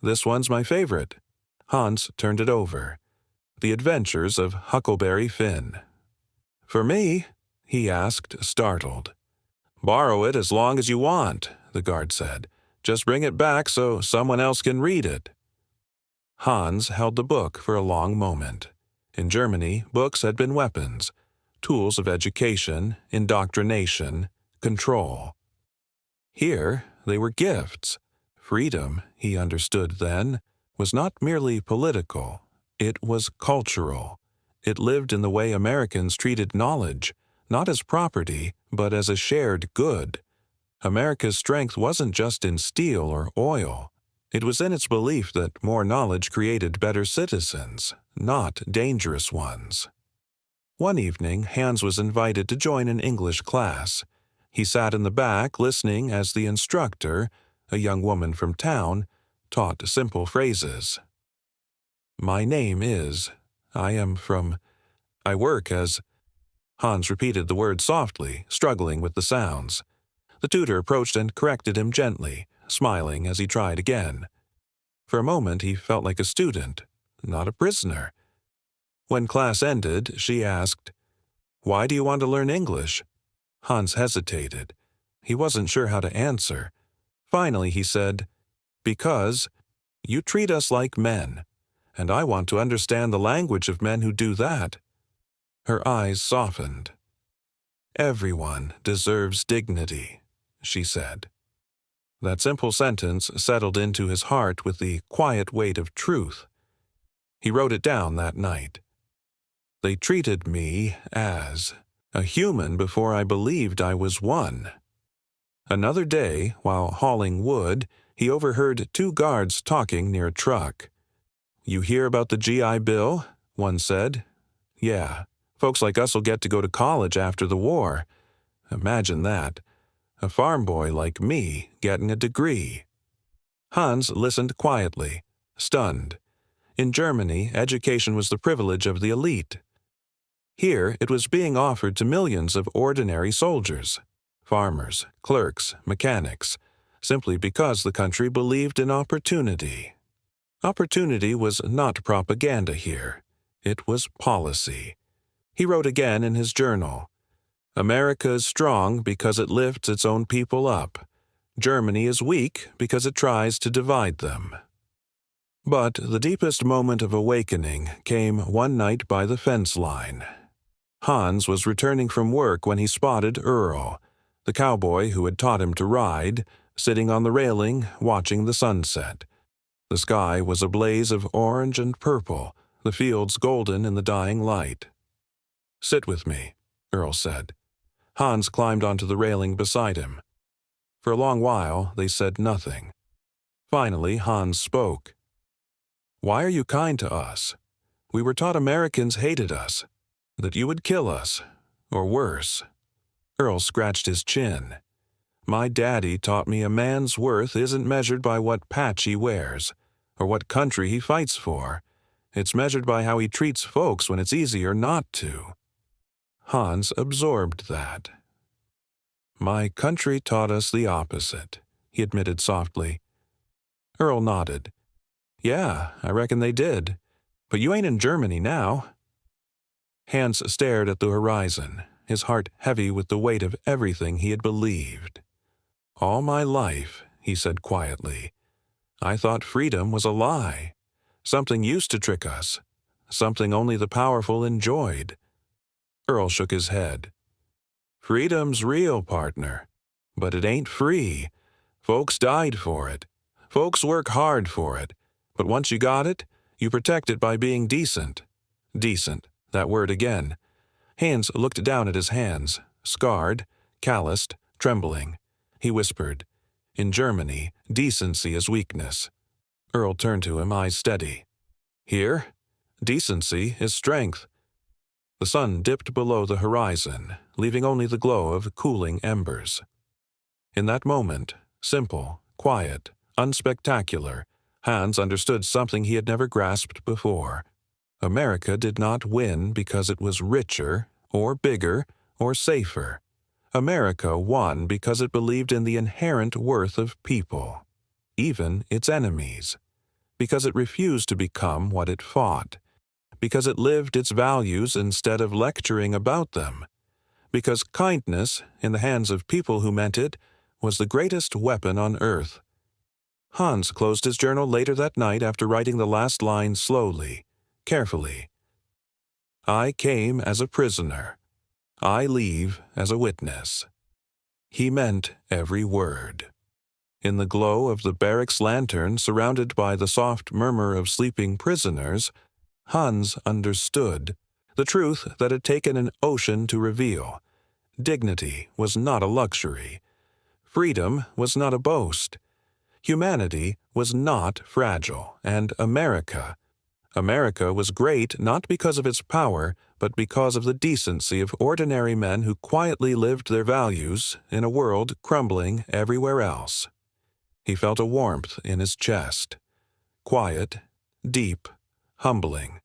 "This one's my favorite." Hans turned it over. The Adventures of Huckleberry Finn. "For me?" he asked, startled. "Borrow it as long as you want," the guard said. "Just bring it back so someone else can read it." Hans held the book for a long moment. In Germany, books had been weapons, tools of education, indoctrination, control. Here, they were gifts. Freedom, he understood then, was not merely political. It was cultural. It lived in the way Americans treated knowledge, not as property, but as a shared good. America's strength wasn't just in steel or oil. It was in its belief that more knowledge created better citizens, not dangerous ones. One evening, Hans was invited to join an English class. He sat in the back listening as the instructor, a young woman from town, taught simple phrases. "My name is, I am from, I work as..." Hans repeated the word softly, struggling with the sounds. The tutor approached and corrected him gently, smiling as he tried again. For a moment he felt like a student, not a prisoner. When class ended, she asked, "Why do you want to learn English?" Hans hesitated. He wasn't sure how to answer. Finally he said, Because you treat us like men, and I want to understand the language of men who do that." Her eyes softened. "Everyone deserves dignity," she said. That simple sentence settled into his heart with the quiet weight of truth. He wrote it down that night. "They treated me as a human before I believed I was one." Another day, while hauling wood, he overheard two guards talking near a truck. "You hear about the GI Bill?" one said. "Yeah, folks like us will get to go to college after the war. Imagine that. A farm boy like me getting a degree." Hans listened quietly, stunned. In Germany, education was the privilege of the elite. Here, it was being offered to millions of ordinary soldiers, farmers, clerks, mechanics, simply because the country believed in opportunity. Opportunity was not propaganda here. It was policy. He wrote again in his journal, "America is strong because it lifts its own people up. Germany is weak because it tries to divide them." But the deepest moment of awakening came one night by the fence line. Hans was returning from work when he spotted Earl, the cowboy who had taught him to ride, sitting on the railing watching the sunset. The sky was a blaze of orange and purple, the fields golden in the dying light. "Sit with me," Earl said. Hans climbed onto the railing beside him. For a long while, they said nothing. Finally, Hans spoke. "Why are you kind to us? We were taught Americans hated us, that you would kill us, or worse." Earl scratched his chin. "My daddy taught me a man's worth isn't measured by what patch he wears, or what country he fights for. It's measured by how he treats folks when it's easier not to." Hans absorbed that. "My country taught us the opposite," he admitted softly. Earl nodded. "Yeah, I reckon they did. But you ain't in Germany now." Hans stared at the horizon, his heart heavy with the weight of everything he had believed. "All my life," he said quietly, "I thought freedom was a lie, something used to trick us, something only the powerful enjoyed." Earl shook his head. "Freedom's real, partner, but it ain't free. Folks died for it. Folks work hard for it. But once you got it, you protect it by being decent." Decent, that word again. Hans looked down at his hands, scarred, calloused, trembling. He whispered, "In Germany, decency is weakness." Earl turned to him, eyes steady. "Here, decency is strength." The sun dipped below the horizon, leaving only the glow of cooling embers. In that moment, simple, quiet, unspectacular, Hans understood something he had never grasped before. America did not win because it was richer, or bigger, or safer. America won because it believed in the inherent worth of people, even its enemies, because it refused to become what it fought, because it lived its values instead of lecturing about them, because kindness, in the hands of people who meant it, was the greatest weapon on earth. Hans closed his journal later that night after writing the last line slowly, carefully. "I came as a prisoner. I leave as a witness." He meant every word. In the glow of the barracks lantern, surrounded by the soft murmur of sleeping prisoners, Hans understood the truth that had taken an ocean to reveal. Dignity was not a luxury. Freedom was not a boast. Humanity was not fragile, and America was great not because of its power, but because of the decency of ordinary men who quietly lived their values in a world crumbling everywhere else. He felt a warmth in his chest, quiet, deep, humbling,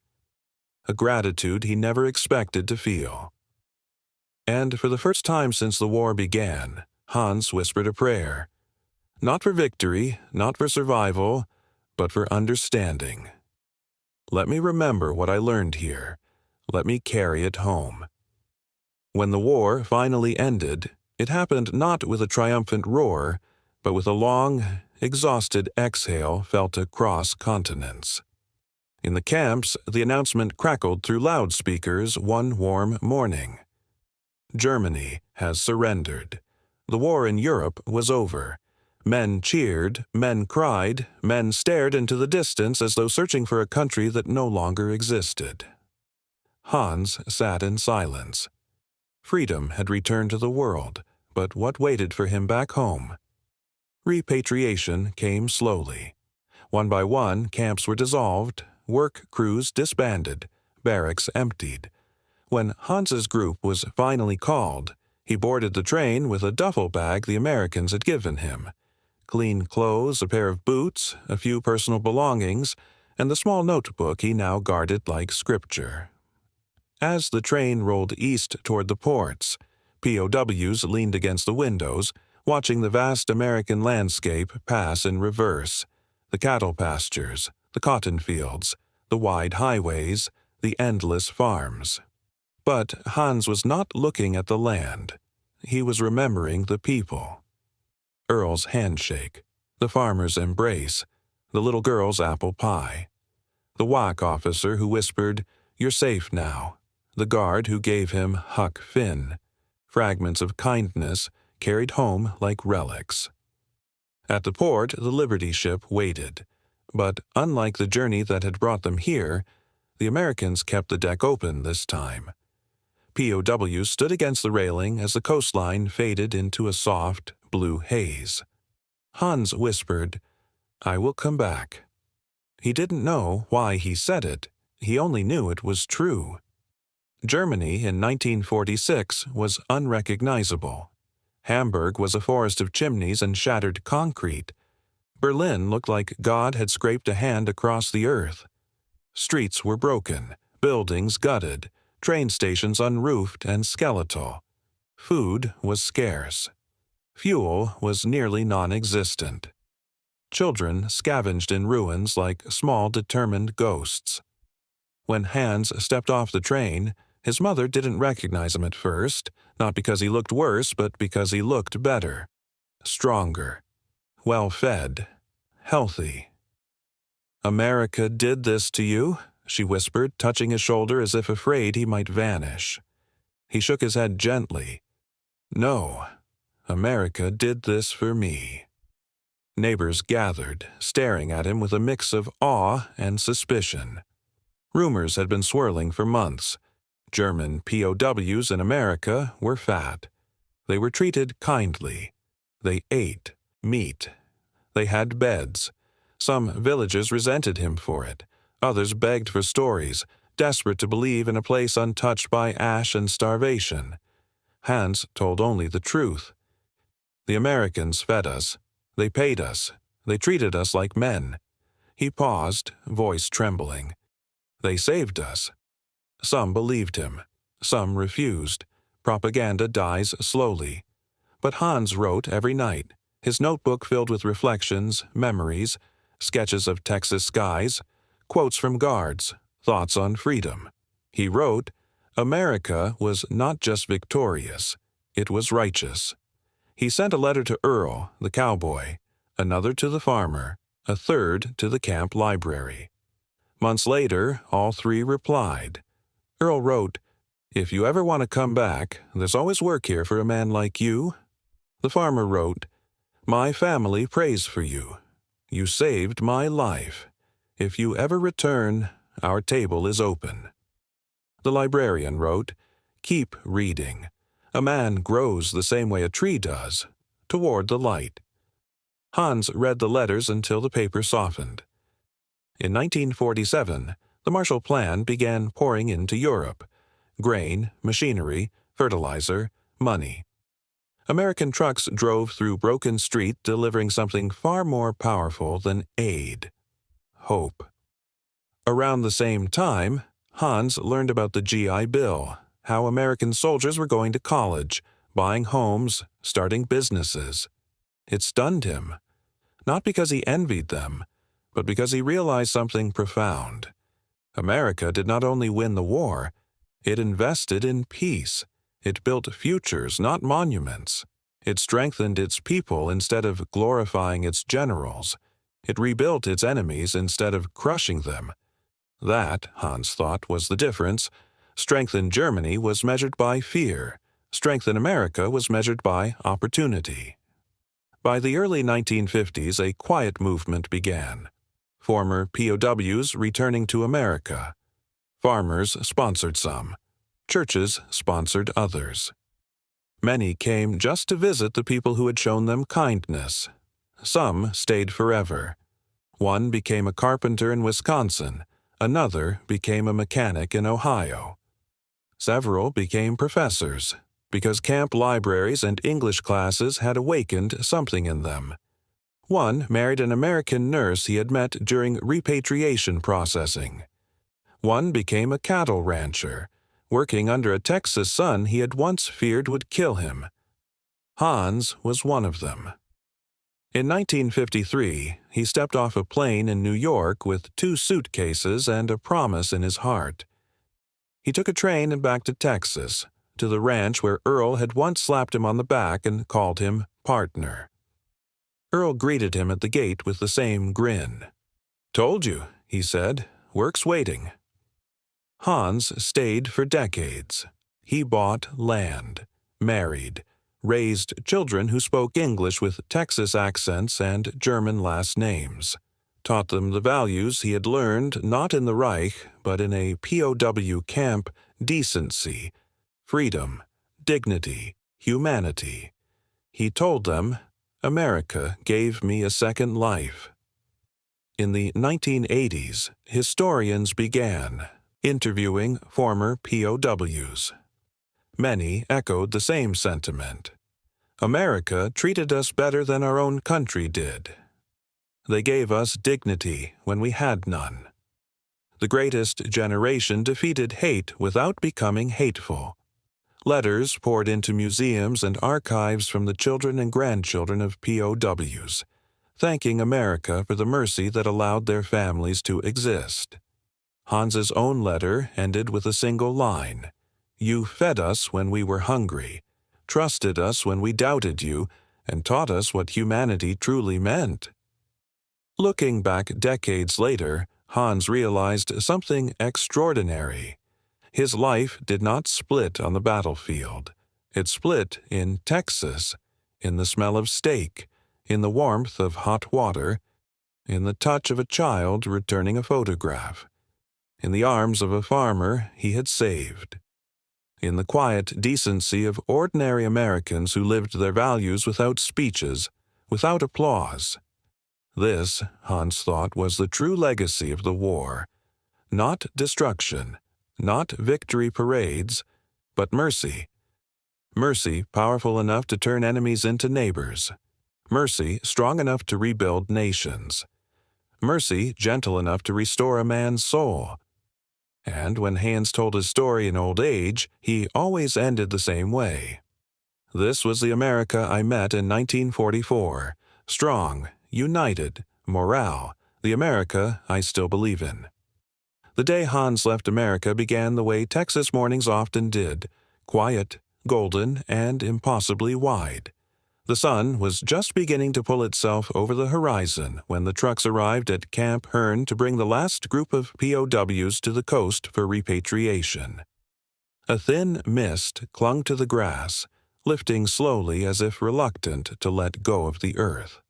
a gratitude he never expected to feel. And for the first time since the war began, Hans whispered a prayer. Not for victory, not for survival, but for understanding. Let me remember what I learned here. Let me carry it home. When the war finally ended, it happened not with a triumphant roar, but with a long, exhausted exhale felt across continents. In the camps, the announcement crackled through loudspeakers one warm morning. Germany has surrendered. The war in Europe was over. Men cheered, men cried, men stared into the distance as though searching for a country that no longer existed. Hans sat in silence. Freedom had returned to the world, but what waited for him back home? Repatriation came slowly. One by one, camps were dissolved, work crews disbanded, barracks emptied. When Hans's group was finally called, he boarded the train with a duffel bag the Americans had given him. Clean clothes, a pair of boots, a few personal belongings, and the small notebook he now guarded like scripture. As the train rolled east toward the ports, POWs leaned against the windows, watching the vast American landscape pass in reverse: the cattle pastures, the cotton fields, the wide highways, the endless farms. But Hans was not looking at the land. He was remembering the people. Earl's handshake, the farmer's embrace, the little girl's apple pie. The WAC officer who whispered, "You're safe now." The guard who gave him Huck Finn. Fragments of kindness carried home like relics. At the port, the Liberty ship waited. But unlike the journey that had brought them here, the Americans kept the deck open this time. POWs stood against the railing as the coastline faded into a soft, blue haze. Hans whispered, "I will come back." He didn't know why he said it. He only knew it was true. Germany in 1946 was unrecognizable. Hamburg was a forest of chimneys and shattered concrete. Berlin looked like God had scraped a hand across the earth. Streets were broken, buildings gutted, train stations unroofed and skeletal. Food was scarce. Fuel was nearly non-existent. Children scavenged in ruins like small determined ghosts. When Hans stepped off the train, his mother didn't recognize him at first, not because he looked worse, but because he looked better, stronger, well-fed, healthy. "America did this to you?" she whispered, touching his shoulder as if afraid he might vanish. He shook his head gently. "No, America did this for me." Neighbors gathered, staring at him with a mix of awe and suspicion. Rumors had been swirling for months. German POWs in America were fat. They were treated kindly. They ate meat. They had beds. Some villagers resented him for it. Others begged for stories, desperate to believe in a place untouched by ash and starvation. Hans told only the truth. The Americans fed us. They paid us. They treated us like men. He paused, voice trembling. They saved us. Some believed him. Some refused. Propaganda dies slowly. But Hans wrote every night, his notebook filled with reflections, memories, sketches of Texas skies, quotes from guards, thoughts on freedom. He wrote, "America was not just victorious, it was righteous." He sent a letter to Earl, the cowboy, another to the farmer, a third to the camp library. Months later, all three replied. Earl wrote, "If you ever want to come back, there's always work here for a man like you." The farmer wrote, "My family prays for you. You saved my life. If you ever return, our table is open." The librarian wrote, "Keep reading. A man grows the same way a tree does, toward the light." Hans read the letters until the paper softened. In 1947, the Marshall Plan began pouring into Europe: grain, machinery, fertilizer, money. American trucks drove through broken streets delivering something far more powerful than aid: hope. Around the same time, Hans learned about the GI Bill, how American soldiers were going to college, buying homes, starting businesses. It stunned him, not because he envied them, but because he realized something profound. America did not only win the war, it invested in peace. It built futures, not monuments. It strengthened its people instead of glorifying its generals. It rebuilt its enemies instead of crushing them. That, Hans thought, was the difference. Strength in Germany was measured by fear. Strength in America was measured by opportunity. By the early 1950s, a quiet movement began. Former POWs returning to America. Farmers sponsored some. Churches sponsored others. Many came just to visit the people who had shown them kindness. Some stayed forever. One became a carpenter in Wisconsin. Another became a mechanic in Ohio. Several became professors, because camp libraries and English classes had awakened something in them. One married an American nurse he had met during repatriation processing. One became a cattle rancher, working under a Texas sun he had once feared would kill him. Hans was one of them. In 1953, he stepped off a plane in New York with 2 suitcases and a promise in his heart. He took a train back to Texas, to the ranch where Earl had once slapped him on the back and called him partner. Earl greeted him at the gate with the same grin. "Told you," he said, "work's waiting." Hans stayed for decades. He bought land, married, raised children who spoke English with Texas accents and German last names, taught them the values he had learned not in the Reich but in a POW camp: decency, freedom, dignity, humanity. He told them, "America gave me a second life." In the 1980s, historians began interviewing former POWs. Many echoed the same sentiment. America treated us better than our own country did. They gave us dignity when we had none. The greatest generation defeated hate without becoming hateful. Letters poured into museums and archives from the children and grandchildren of POWs, thanking America for the mercy that allowed their families to exist. Hans's own letter ended with a single line: "You fed us when we were hungry, trusted us when we doubted you, and taught us what humanity truly meant." Looking back decades later, Hans realized something extraordinary. His life did not split on the battlefield. It split in Texas, in the smell of steak, in the warmth of hot water, in the touch of a child returning a photograph, in the arms of a farmer he had saved, in the quiet decency of ordinary Americans who lived their values without speeches, without applause. This, Hans thought, was the true legacy of the war. Not destruction, not victory parades, but mercy. Mercy powerful enough to turn enemies into neighbors. Mercy strong enough to rebuild nations. Mercy gentle enough to restore a man's soul. And when Hans told his story in old age, he always ended the same way. "This was the America I met in 1944, strong, united, morale, the America I still believe in." The day Hans left America began the way Texas mornings often did, quiet, golden, and impossibly wide. The sun was just beginning to pull itself over the horizon when the trucks arrived at Camp Hearn to bring the last group of POWs to the coast for repatriation. A thin mist clung to the grass, lifting slowly as if reluctant to let go of the earth.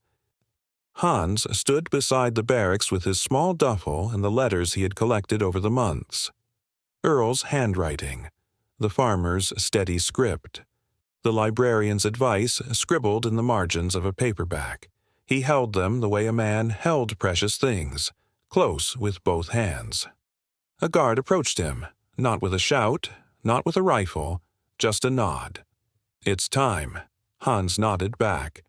Hans stood beside the barracks with his small duffel and the letters he had collected over the months. Earl's handwriting, the farmer's steady script, the librarian's advice scribbled in the margins of a paperback. He held them the way a man held precious things, close with both hands. A guard approached him, not with a shout, not with a rifle, just a nod. "It's time." Hans nodded back.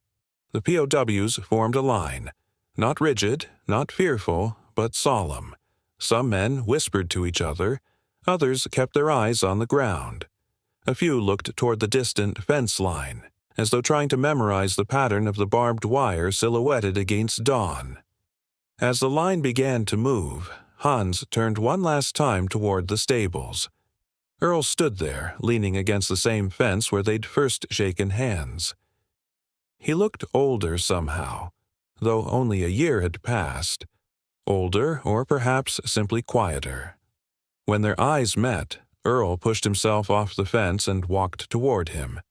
The POWs formed a line, not rigid, not fearful, but solemn. Some men whispered to each other, others kept their eyes on the ground. A few looked toward the distant fence line, as though trying to memorize the pattern of the barbed wire silhouetted against dawn. As the line began to move, Hans turned one last time toward the stables. Earl stood there, leaning against the same fence where they'd first shaken hands. He looked older somehow, though only a year had passed. Older, or perhaps simply quieter. When their eyes met, Earl pushed himself off the fence and walked toward him.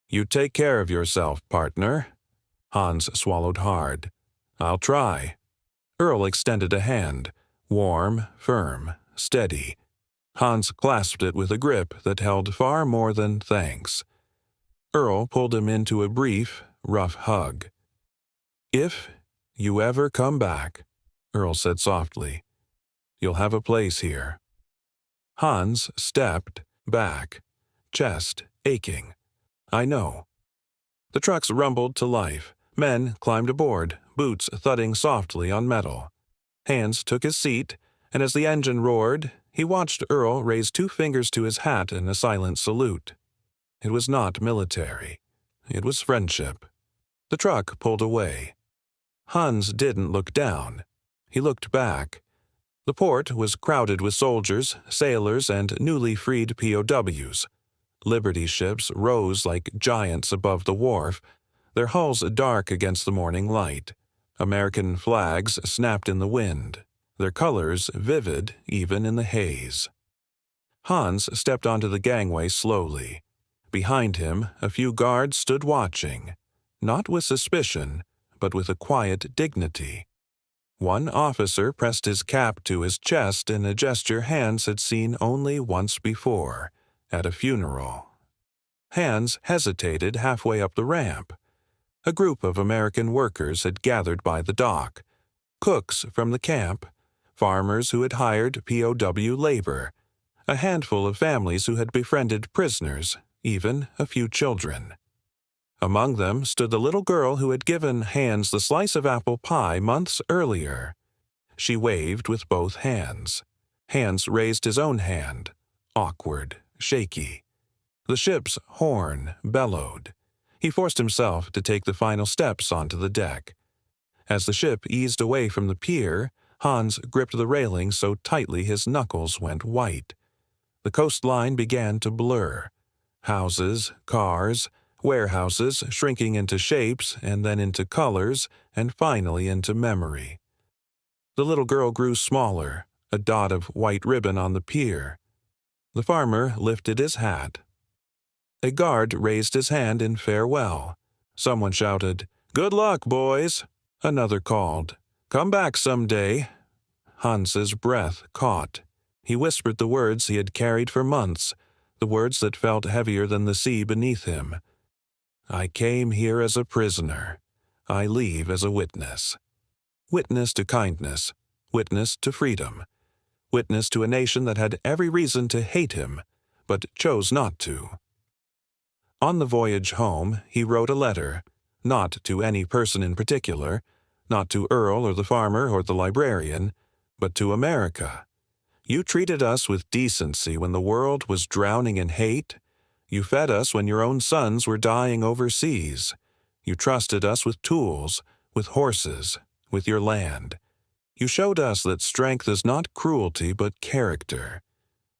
"You take care of yourself, partner." Hans swallowed hard. "I'll try." Earl extended a hand, warm, firm, steady. Hans clasped it with a grip that held far more than thanks. Earl pulled him into a brief, rough hug. "If you ever come back," Earl said softly, "you'll have a place here." Hans stepped back, chest aching. "I know." The trucks rumbled to life. Men climbed aboard, boots thudding softly on metal. Hans took his seat, and as the engine roared, he watched Earl raise 2 fingers to his hat in a silent salute. It was not military. It was friendship. The truck pulled away. Hans didn't look down. He looked back. The port was crowded with soldiers, sailors, and newly freed POWs. Liberty ships rose like giants above the wharf, their hulls dark against the morning light. American flags snapped in the wind, their colors vivid even in the haze. Hans stepped onto the gangway slowly. Behind him, a few guards stood watching, not with suspicion, but with a quiet dignity. One officer pressed his cap to his chest in a gesture Hans had seen only once before, at a funeral. Hans hesitated halfway up the ramp. A group of American workers had gathered by the dock. Cooks from the camp, farmers who had hired POW labor, a handful of families who had befriended prisoners, even a few children. Among them stood the little girl who had given Hans the slice of apple pie months earlier. She waved with both hands. Hans raised his own hand, awkward, shaky. The ship's horn bellowed. He forced himself to take the final steps onto the deck. As the ship eased away from the pier, Hans gripped the railing so tightly his knuckles went white. The coastline began to blur. Houses, cars, warehouses shrinking into shapes and then into colors and finally into memory. The little girl grew smaller, a dot of white ribbon on the pier. The farmer lifted his hat. A guard raised his hand in farewell. Someone shouted, "Good luck, boys!" Another called, "Come back someday." Hans's breath caught. He whispered the words he had carried for months, the words that felt heavier than the sea beneath him. "I came here as a prisoner. I leave as a witness." Witness to kindness, witness to freedom, witness to a nation that had every reason to hate him, but chose not to. On the voyage home, he wrote a letter, not to any person in particular, not to Earl or the farmer or the librarian, but to America. "You treated us with decency when the world was drowning in hate. You fed us when your own sons were dying overseas. You trusted us with tools, with horses, with your land. You showed us that strength is not cruelty but character.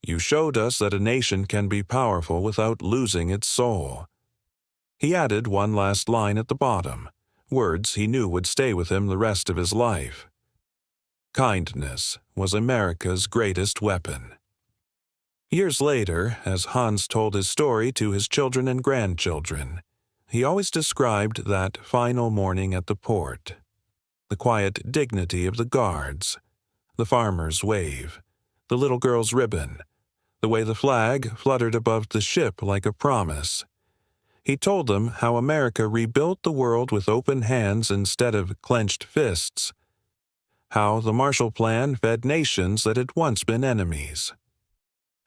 You showed us that a nation can be powerful without losing its soul." He added one last line at the bottom, words he knew would stay with him the rest of his life. Kindness was America's greatest weapon. Years later, as Hans told his story to his children and grandchildren, he always described that final morning at the port. The quiet dignity of the guards, the farmer's wave, the little girl's ribbon, the way the flag fluttered above the ship like a promise. He told them how America rebuilt the world with open hands instead of clenched fists, how the Marshall Plan fed nations that had once been enemies,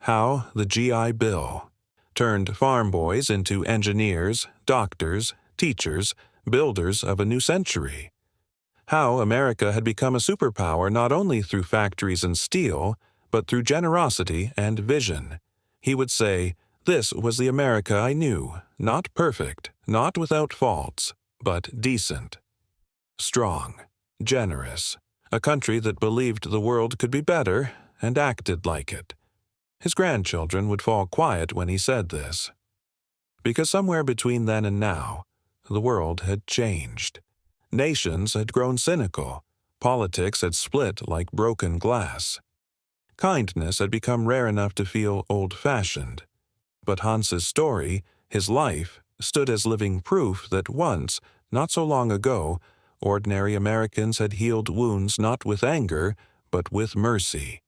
how the GI Bill turned farm boys into engineers, doctors, teachers, builders of a new century, how America had become a superpower not only through factories and steel, but through generosity and vision. He would say, "This was the America I knew, not perfect, not without faults, but decent, strong, generous, a country that believed the world could be better and acted like it." His grandchildren would fall quiet when he said this. Because somewhere between then and now, the world had changed. Nations had grown cynical. Politics had split like broken glass. Kindness had become rare enough to feel old-fashioned. But Hans's story, his life, stood as living proof that once, not so long ago, ordinary Americans had healed wounds not with anger, but with mercy.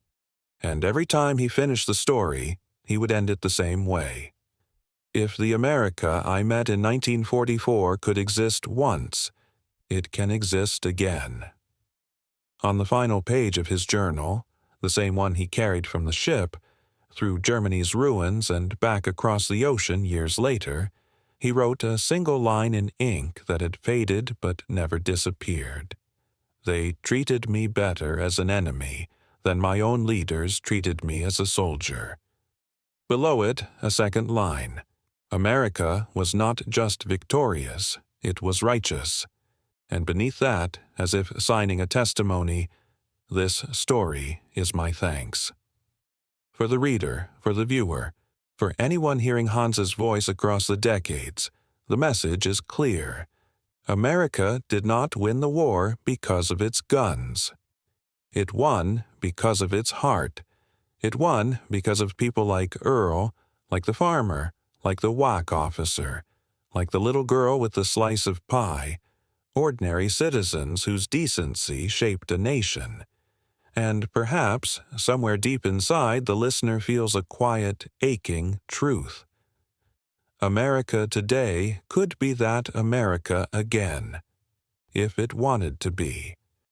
And every time he finished the story, he would end it the same way. If the America I met in 1944 could exist once, it can exist again. On the final page of his journal, the same one he carried from the ship, through Germany's ruins and back across the ocean years later, he wrote a single line in ink that had faded but never disappeared. They treated me better as an enemy than my own leaders treated me as a soldier. Below it, a second line. America was not just victorious, it was righteous. And beneath that, as if signing a testimony, this story is my thanks. For the reader, for the viewer, for anyone hearing Hans's voice across the decades, the message is clear. America did not win the war because of its guns. It won because of its heart. It won because of people like Earl, like the farmer, like the WAC officer, like the little girl with the slice of pie, ordinary citizens whose decency shaped a nation. And perhaps, somewhere deep inside, the listener feels a quiet, aching truth. America today could be that America again, if it wanted to be.